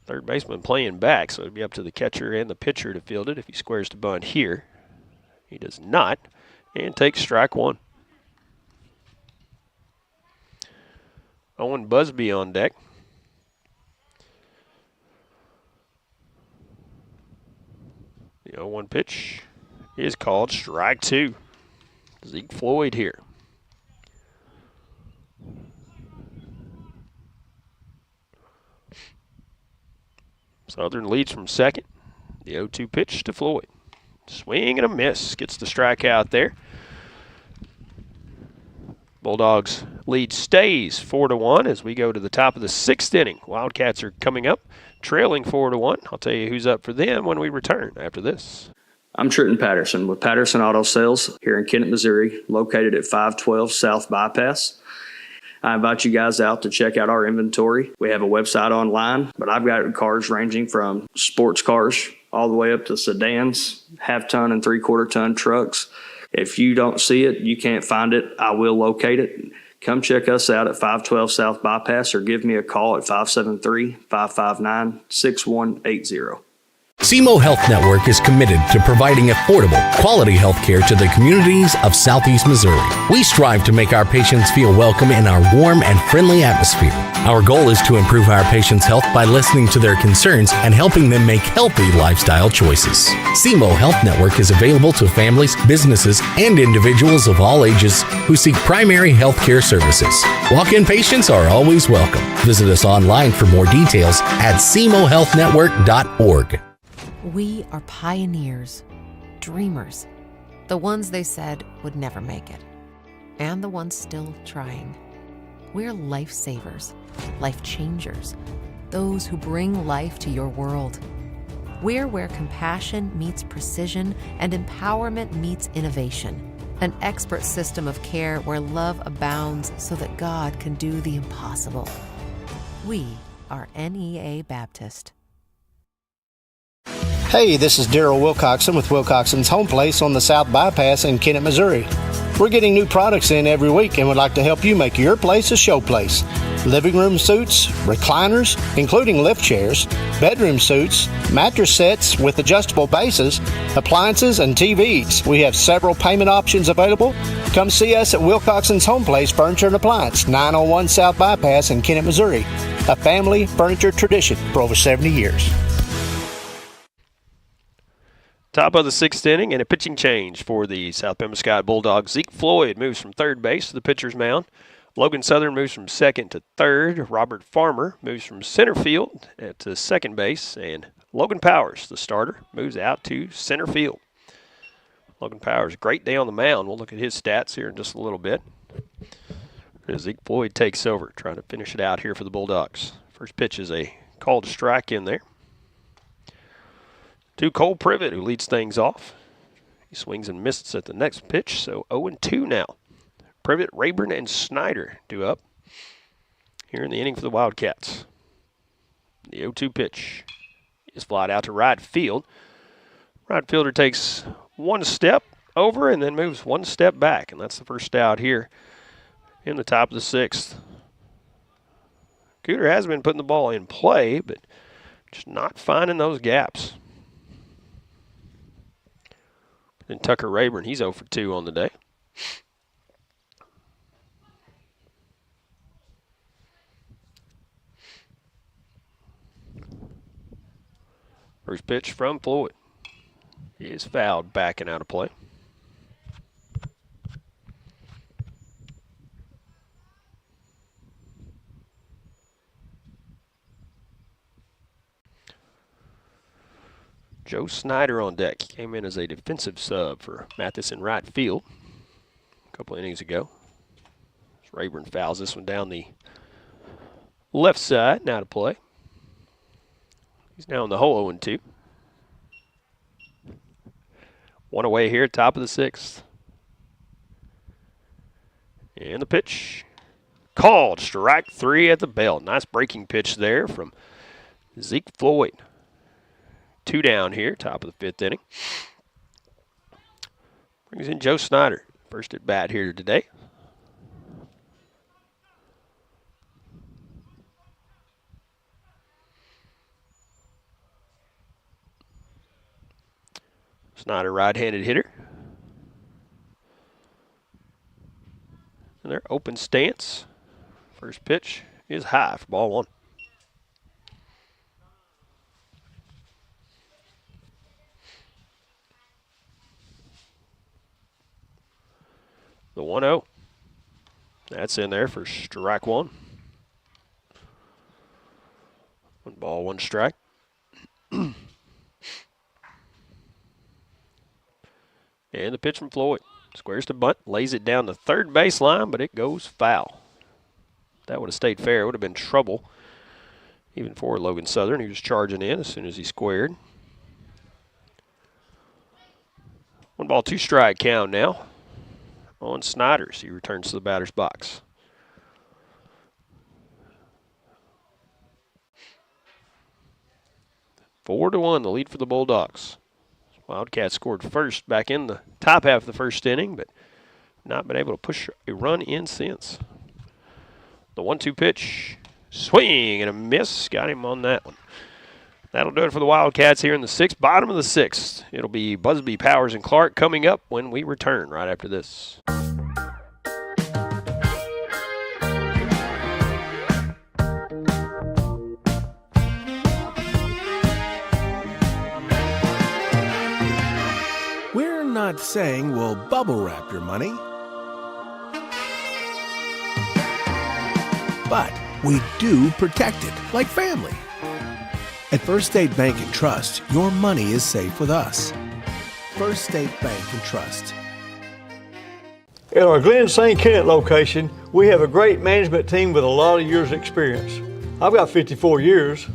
Third baseman playing back, so it'll be up to the catcher and the pitcher to field it if he squares to bunt here. He does not, and takes strike one. Owen Busby on deck. The 0-1 pitch is called strike two. Zeke Floyd here. Southern leads from second. The 0-2 pitch to Floyd. Swing and a miss. Gets the strikeout there. Bulldogs lead stays 4-1 as we go to the top of the sixth inning. Wildcats are coming up, trailing 4-1. I'll tell you who's up for them when we return after this. I'm Trenton Patterson with Patterson Auto Sales here in Kennett, Missouri, located at 512 South Bypass. I invite you guys out to check out our inventory. We have a website online, but I've got cars ranging from sports cars all the way up to sedans, half-ton and three-quarter-ton trucks. If you don't see it, you can't find it, I will locate it. Come check us out at 512 South Bypass or give me a call at 573-559-6180. SEMO Health Network is committed to providing affordable, quality health care to the communities of Southeast Missouri. We strive to make our patients feel welcome in our warm and friendly atmosphere. Our goal is to improve our patients' health by listening to their concerns and helping them make healthy lifestyle choices. SEMO Health Network is available to families, businesses, and individuals of all ages who seek primary health care services. Walk-in patients are always welcome. Visit us online for more details at semohealthnetwork.org. We are pioneers, dreamers, the ones they said would never make it, and the ones still trying. We're lifesavers, life changers, those who bring life to your world. We're where compassion meets precision and empowerment meets innovation, an expert system of care where love abounds so that God can do the impossible. We are NEA Baptist. Hey, this is Daryl Wilcoxon with Wilcoxon's Home Place on the South Bypass in Kennett, Missouri. We're getting new products in every week and would like to help you make your place a show place. Living room suites, recliners, including lift chairs, bedroom suites, mattress sets with adjustable bases, appliances, and TVs. We have several payment options available. Come see us at Wilcoxon's Home Place Furniture and Appliance, 901 South Bypass in Kennett, Missouri. A family furniture tradition for over 70 years. Top of the sixth inning and a pitching change for the South Pemiscot Bulldogs. Zeke Floyd moves from third base to the pitcher's mound. Logan Southern moves from second to third. Robert Farmer moves from center field to second base. And Logan Powers, the starter, moves out to center field. Logan Powers, great day on the mound. We'll look at his stats here in just a little bit. Zeke Floyd takes over, trying to finish it out here for the Bulldogs. First pitch is a called strike in there. To Cole Privet, who leads things off. He swings and misses at the next pitch, so 0-2 now. Privet, Rayburn, and Snyder due up here in the inning for the Wildcats. The 0-2 pitch is flied out to right field. Right fielder takes one step over and then moves one step back, and that's the first out here in the top of the sixth. Cooter has been putting the ball in play, but just not finding those gaps. And Tucker Rayburn, he's 0 for 2 on the day. First pitch from Floyd. He is fouled back and out of play. Joe Snyder on deck. He came in as a defensive sub for Mathis in right field a couple innings ago. Rayburn fouls this one down the left side. Now to play. He's now in the hole 0-2. One away here, top of the 6th. And the pitch. Called. Strike 3 at the bell. Nice breaking pitch there from Zeke Floyd. 2 down here, top of the 5th inning. Brings in Joe Snyder. First at bat here today. Snyder, right-handed hitter. And their open stance. First pitch is high for ball 1. The 1-0. That's in there for strike 1. 1 ball, 1 strike. And the pitch from Floyd. Squares to bunt, lays it down the third baseline, but it goes foul. If that would have stayed fair, it would have been trouble, even for Logan Southern. He was charging in as soon as he squared. 1 ball, 2 strike count now on Snyders. He returns to the batter's box. Four to 1, the lead for the Bulldogs. Wildcats scored first back in the top half of the first inning, but not been able to push a run in since. The 1-2 pitch, swing and a miss. Got him on that one. That'll do it for the Wildcats here in the 6th, bottom of the 6th. It'll be Busby, Powers, and Clark coming up when we return right after this. We're not saying we'll bubble wrap your money, but we do protect it like family. At First State Bank and Trust, your money is safe with us. First State Bank and Trust. At our Glen St. Kennett location, we have a great management team with a lot of years' experience. I've got 54 years.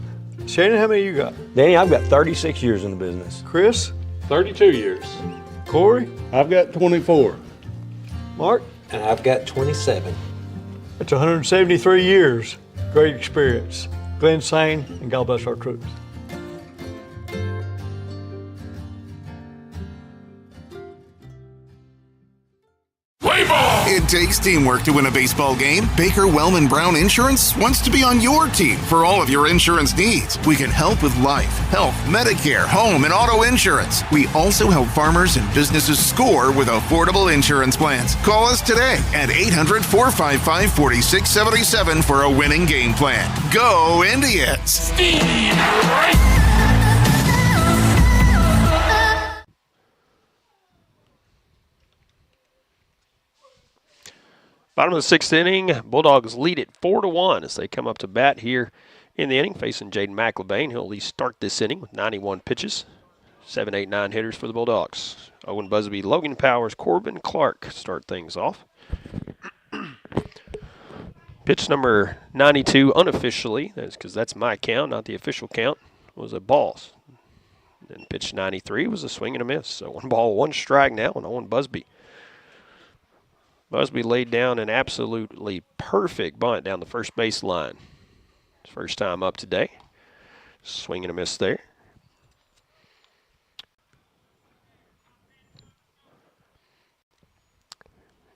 Shannon, how many you got? Danny, I've got 36 years in the business. Chris? 32 years. Corey? I've got 24. Mark? And I've got 27. That's 173 years. Great experience. Glen St. and God bless our troops. It takes teamwork to win a baseball game. Baker Wellman Brown Insurance wants to be on your team for all of your insurance needs. We can help with life, health, Medicare, home, and auto insurance. We also help farmers and businesses score with affordable insurance plans. Call us today at 800-455-4677 for a winning game plan. Go Indians! Bottom of the 6th inning, Bulldogs lead it 4-1 as they come up to bat here in the inning, facing Jaden McLevain. He'll at least start this inning with 91 pitches. 7, 8, 9 hitters for the Bulldogs. Owen Busby, Logan Powers, Corbin Clark start things off. Pitch number 92 unofficially, because that's my count, not the official count, was a ball. And pitch 93 was a swing and a miss. So 1 ball, 1 strike now on Owen Busby. Busby laid down an absolutely perfect bunt down the first base line. His first time up today. Swing and a miss there.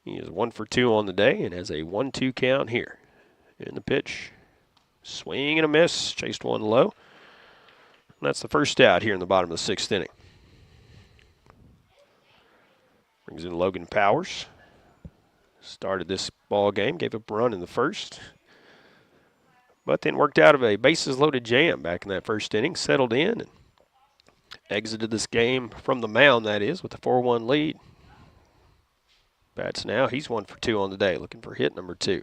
He is 1 for 2 on the day and has a 1-2 count here. In the pitch. Swing and a miss. Chased 1 low. And that's the first out here in the bottom of the 6th inning. Brings in Logan Powers. Started this ball game, gave up a run in the first, but then worked out of a bases-loaded jam back in that first inning, settled in, and exited this game from the mound, that is, with a 4-1 lead. Bats now, he's 1 for 2 on the day, looking for hit number 2.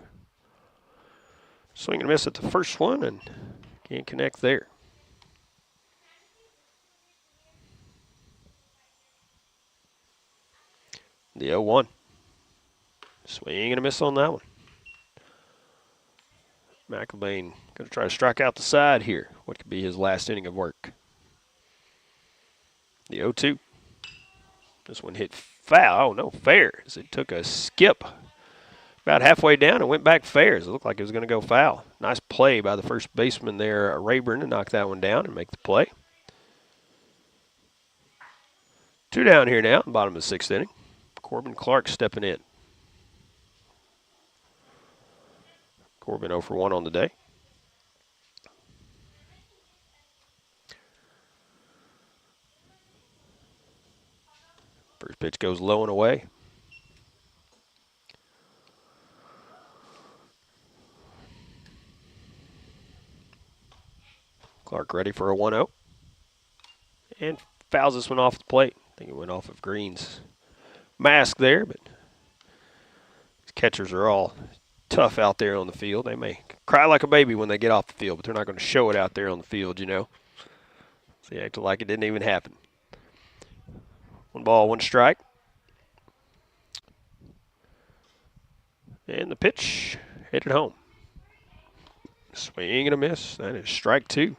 Swing and a miss at the first one, and can't connect there. The 0-1. Swing and a miss on that one. McElvain going to try to strike out the side here. What could be his last inning of work. The 0-2. This one hit foul. Oh, no, fair. As it took a skip about halfway down and went back fair. It looked like it was going to go foul. Nice play by the first baseman there, Rayburn, to knock that one down and make the play. 2 down here now, bottom of the 6th inning. Corbin Clark stepping in. Corbin 0 for 1 on the day. First pitch goes low and away. Clark ready for a 1-0. And fouls this one off the plate. I think it went off of Green's mask there, but these catchers are all tough out there on the field. They may cry like a baby when they get off the field, but they're not going to show it out there on the field, you know. So they acted like it didn't even happen. 1 ball, 1 strike. And the pitch hit it home. Swing and a miss. That is strike 2.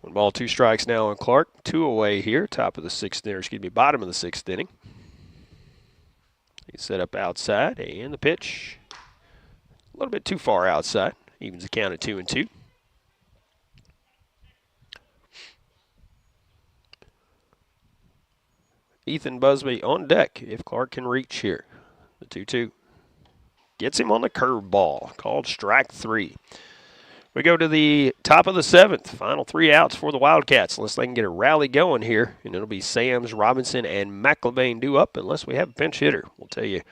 1 ball, 2 strikes now on Clark. 2 away here, top of the 6th inning, excuse me, bottom of the 6th inning. He's set up outside, and the pitch a little bit too far outside. Evens the count at 2-2. Ethan Busby on deck if Clark can reach here. The 2-2 gets him on the curveball, called strike 3. We go to the top of the 7th. Final 3 outs for the Wildcats, unless they can get a rally going here. And it'll be Sams, Robinson, and McElvain due up, unless we have a pinch hitter. We'll tell you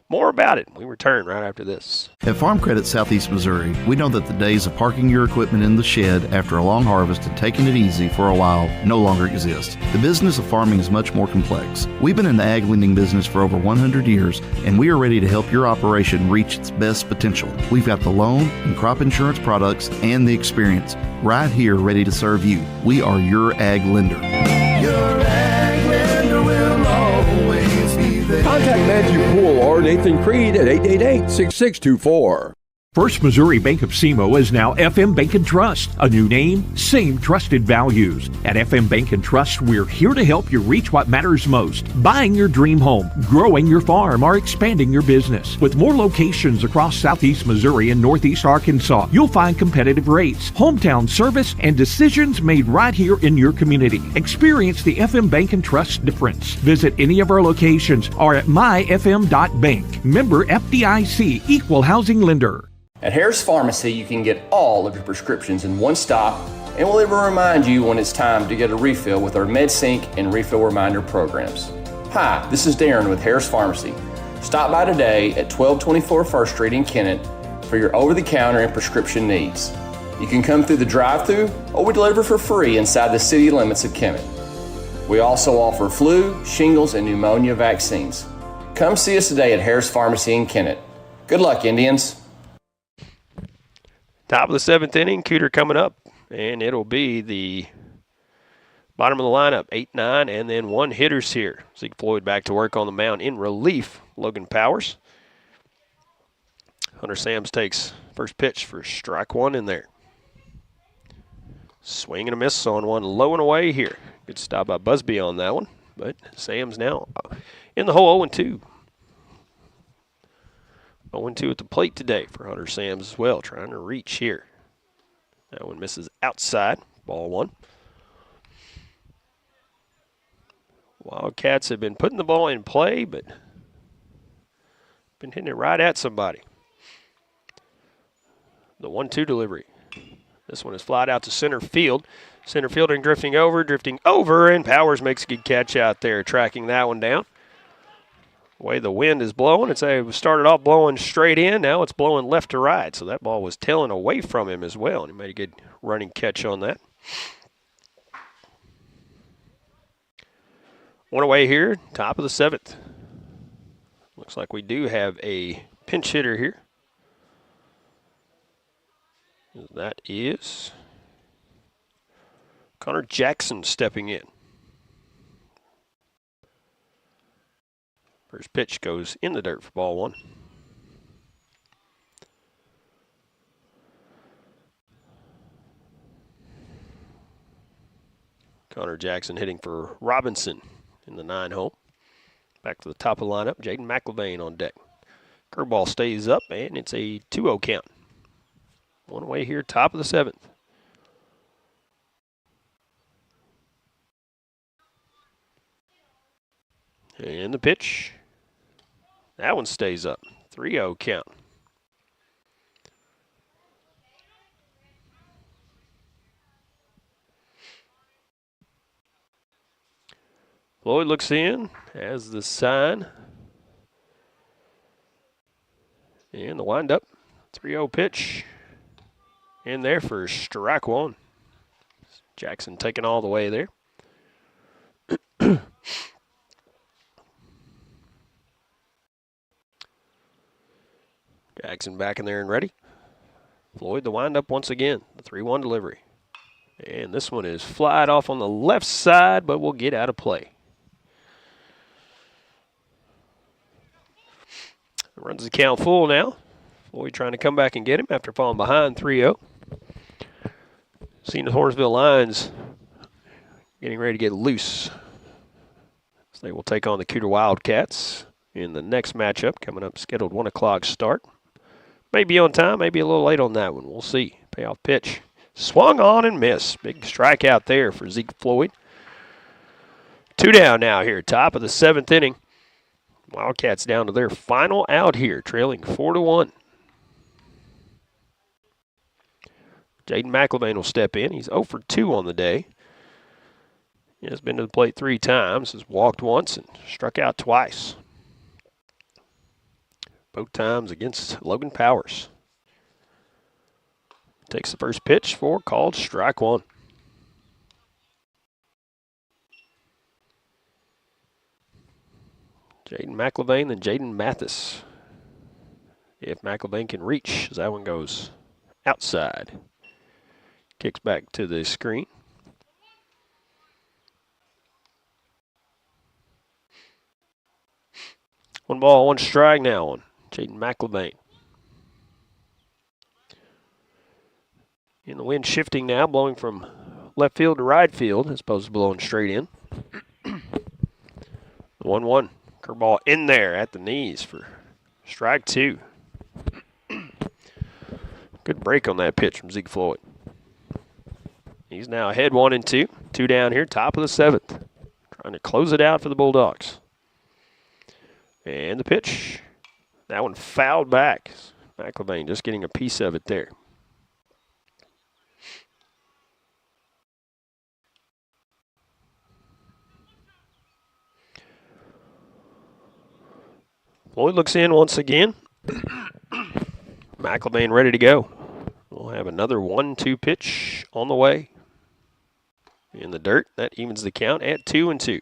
more about it. We return right after this. At Farm Credit Southeast Missouri, we know that the days of parking your equipment in the shed after a long harvest and taking it easy for a while no longer exist. The business of farming is much more complex. We've been in the ag lending business for over 100 years, and we are ready to help your operation reach its best potential. We've got the loan and crop insurance products and the experience right here ready to serve you. We are your ag lender. Your ag lender will always be there. Contact Matthew Poole or Nathan Creed at 888-6624. First Missouri Bank of SEMO is now FM Bank and Trust. A new name, same trusted values. At FM Bank and Trust, we're here to help you reach what matters most. Buying your dream home, growing your farm, or expanding your business. With more locations across southeast Missouri and northeast Arkansas, you'll find competitive rates, hometown service, and decisions made right here in your community. Experience the FM Bank and Trust difference. Visit any of our locations or at myfm.bank. Member FDIC, Equal Housing Lender. At Harris Pharmacy, you can get all of your prescriptions in one stop, and we'll even remind you when it's time to get a refill with our MedSync and Refill Reminder programs. Hi, this is Darren with Harris Pharmacy. Stop by today at 1224 1st Street in Kennett for your over-the-counter and prescription needs. You can come through the drive-thru, or we deliver for free inside the city limits of Kennett. We also offer flu, shingles, and pneumonia vaccines. Come see us today at Harris Pharmacy in Kennett. Good luck, Indians. Top of the 7th inning, Cooter coming up, and it'll be the bottom of the lineup, 8-9, and then 1 hitters here. Zeke Floyd back to work on the mound in relief. Logan Powers. Hunter Sams takes first pitch for strike 1 in there. Swing and a miss on one low and away here. Good stop by Busby on that one, but Sams now in the hole 0-2. 0-2 at the plate today for Hunter Sams as well, trying to reach here. That one misses outside, ball 1. Wildcats have been putting the ball in play, but been hitting it right at somebody. The 1-2 delivery. This one is flied out to center field. Center fielding drifting over, and Powers makes a good catch out there, tracking that one down. The way the wind is blowing, it started off blowing straight in, now it's blowing left to right, so that ball was tailing away from him as well, and he made a good running catch on that. One away here, top of the 7th. Looks like we do have a pinch hitter here. That is Connor Jackson stepping in. First pitch goes in the dirt for ball one. Connor Jackson hitting for Robinson in the 9 hole. Back to the top of the lineup, Jaden McIlvain on deck. Curveball stays up, and it's a 2-0 count. One away here, top of the 7th. And the pitch. That one stays up. 3-0 count. Floyd looks in, has the sign. And the windup. 3-0 pitch. In there for strike one. Jackson taking all the way there. Jackson back in there and ready. Floyd the windup once again. The 3-1 delivery. And this one is flied off on the left side, but will get out of play. Runs the count full now. Floyd trying to come back and get him after falling behind 3-0. Seeing the Hornersville Lions getting ready to get loose. So they will take on the Cooter Wildcats in the next matchup coming up, scheduled 1 o'clock start. Maybe on time, maybe a little late on that one. We'll see. Payoff pitch. Swung on and missed. Big strikeout there for Zeke Floyd. 2 down now here, top of the 7th inning. Wildcats down to their final out here, trailing 4-1. Jaden McIlvain will step in. He's 0 for 2 on the day. He has been to the plate 3 times, has walked once and struck out twice. Both times against Logan Powers. Takes the first pitch for called strike one. Jaden McIlvain, then Jaden Mathis. If McIlvain can reach, as that one goes outside. Kicks back to the screen. One ball, one strike now on Jaden McIlvain. In the wind shifting now, blowing from left field to right field as opposed to blowing straight in. The 1-1. Curveball in there at the knees for strike 2. Good break on that pitch from Zeke Floyd. He's now ahead 1-2. 2 down here, top of the 7th. Trying to close it out for the Bulldogs. And the pitch. That one fouled back. McIlvain just getting a piece of it there. Floyd looks in once again. McIlvain ready to go. We'll have another 1-2 pitch on the way. In the dirt, that evens the count at 2-2.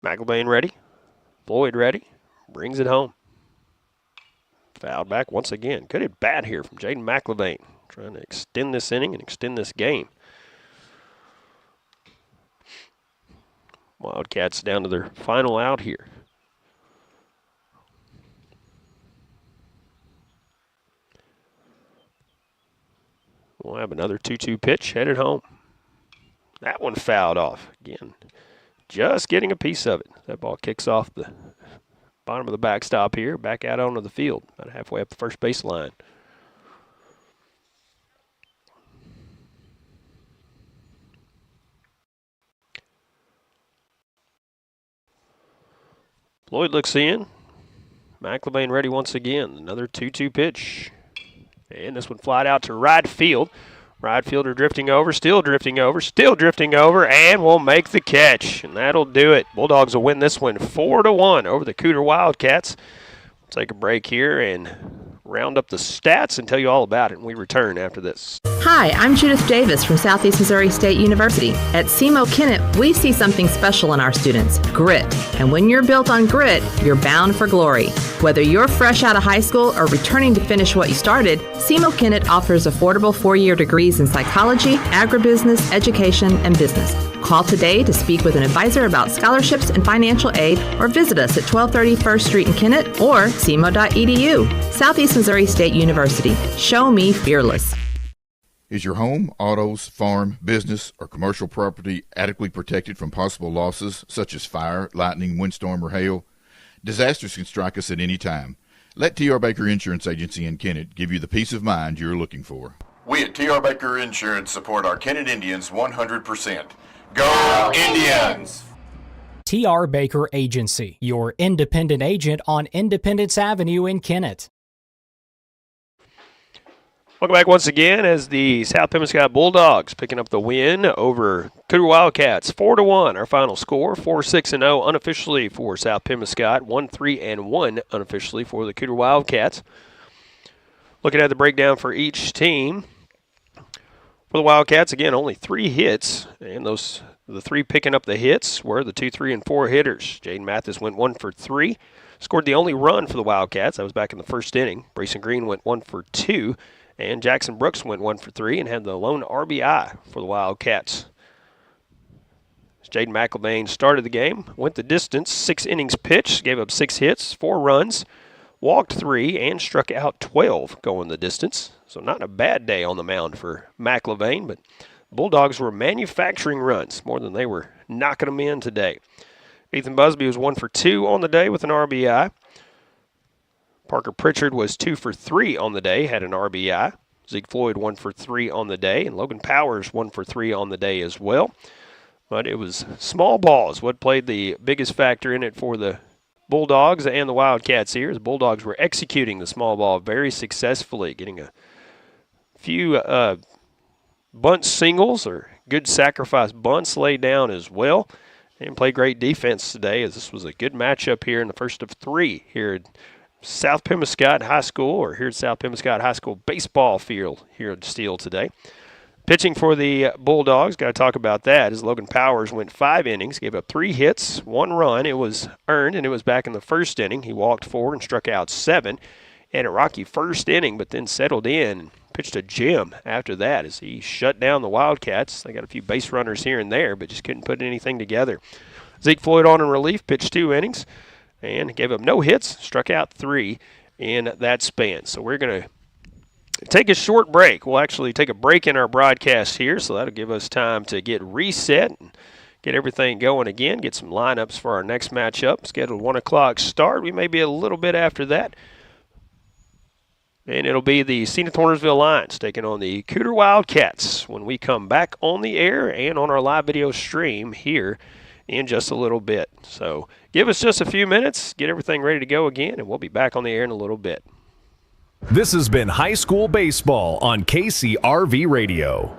McIlvain ready. Floyd ready. Brings it home. Fouled back once again. Good at bat here from Jaden McIlvain. Trying to extend this inning and extend this game. Wildcats down to their final out here. We'll have another 2-2 pitch headed home. That one fouled off. Again, just getting a piece of it. That ball kicks off the bottom of the backstop here, back out onto the field, about halfway up the first base line. Floyd looks in. McIlvain ready once again. Another 2-2 pitch. And this one flied out to right field. Right fielder drifting over, still drifting over, and will make the catch. And that'll do it. Bulldogs will win this one 4-1 over the Cooter Wildcats. We'll take a break here and round up the stats and tell you all about it, and we return after this. Hi, I'm Judith Davis from Southeast Missouri State University. At SEMO Kennett, we see something special in our students, grit. And when you're built on grit, you're bound for glory. Whether you're fresh out of high school or returning to finish what you started, SEMO Kennett offers affordable 4-year degrees in psychology, agribusiness, education, and business. Call today to speak with an advisor about scholarships and financial aid, or visit us at 1230 First Street in Kennett or SEMO.edu. Southeast Missouri State University. Show me fearless. Is your home, autos, farm, business, or commercial property adequately protected from possible losses such as fire, lightning, windstorm, or hail? Disasters can strike us at any time. Let T.R. Baker Insurance Agency in Kennett give you the peace of mind you're looking for. We at T.R. Baker Insurance support our Kennett Indians 100%. Go Indians! T.R. Baker Agency, your independent agent on Independence Avenue in Kennett. Welcome back once again as the South Pemiscot Bulldogs picking up the win over Cooter Wildcats, 4-1. Our final score, 4-6-0 unofficially for South Pemiscot, 1-3-1 unofficially for the Cooter Wildcats. Looking at the breakdown for each team. For the Wildcats, again, only 3 hits, and the 3 picking up the hits were the 2, 3, and 4 hitters. Jaden Mathis went 1 for 3, scored the only run for the Wildcats. That was back in the first inning. Brayson Green went 1 for 2, and Jackson Brooks went 1 for 3 and had the lone RBI for the Wildcats. Jaden McElvain started the game, went the distance, 6 innings pitched, gave up 6 hits, 4 runs, walked 3, and struck out 12 going the distance. So not a bad day on the mound for McElvain, but Bulldogs were manufacturing runs more than they were knocking them in today. Ethan Busby was 1 for 2 on the day with an RBI. Parker Pritchard was 2 for 3 on the day, had an RBI. Zeke Floyd 1 for 3 on the day, and Logan Powers 1 for 3 on the day as well. But it was small balls what played the biggest factor in it for the Bulldogs and the Wildcats here. The Bulldogs were executing the small ball very successfully, getting a few bunt singles or good sacrifice bunts laid down as well, and played great defense today, as this was a good matchup here in the first of 3 here at South Pemiscot High School, or here at South Pemiscot High School baseball field here at Steele today. Pitching for the Bulldogs, got to talk about that, as Logan Powers went 5 innings, gave up 3 hits, 1 run. It was earned, and it was back in the first inning. He walked 4 and struck out 7. Had a rocky first inning, but then settled in and pitched a gem after that as he shut down the Wildcats. They got a few base runners here and there, but just couldn't put anything together. Zeke Floyd on in relief, pitched 2 innings, and gave up no hits, struck out 3 in that span. So we're going to take a short break. We'll actually take a break in our broadcast here, so that'll give us time to get reset and get everything going again, get some lineups for our next matchup. Scheduled 1 o'clock start. We may be a little bit after that. And it'll be the Senath Hornersville Lions taking on the Cooter Wildcats when we come back on the air and on our live video stream here in just a little bit. So give us just a few minutes, get everything ready to go again, and we'll be back on the air in a little bit. This has been High School Baseball on KCRV Radio.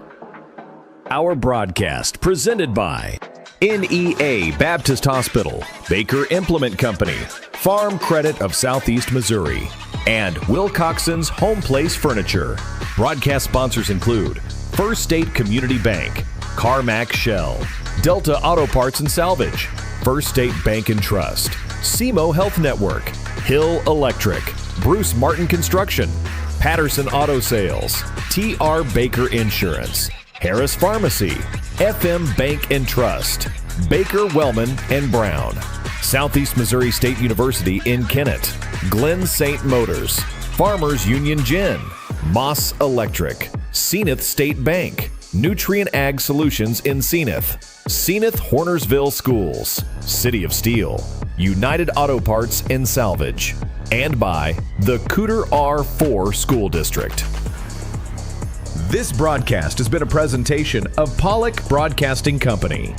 Our broadcast presented by NEA Baptist Hospital, Baker Implement Company, Farm Credit of Southeast Missouri, and Wilcoxon's Home Place Furniture. Broadcast sponsors include First State Community Bank, Carmack Shell, Delta Auto Parts and Salvage, First State Bank and Trust, SEMO Health Network, Hill Electric, Bruce Martin Construction, Patterson Auto Sales, T.R. Baker Insurance, Harris Pharmacy, FM Bank and Trust, Baker Wellman and Brown, Southeast Missouri State University in Kennett, Glen St. Motors, Farmers Union Gin, Moss Electric, Senath State Bank, Nutrient Ag Solutions in Senath, Senath Hornersville Schools, City of Steele, United Auto Parts and Salvage, and by the Cooter R4 School District. This broadcast has been a presentation of Pollock Broadcasting Company.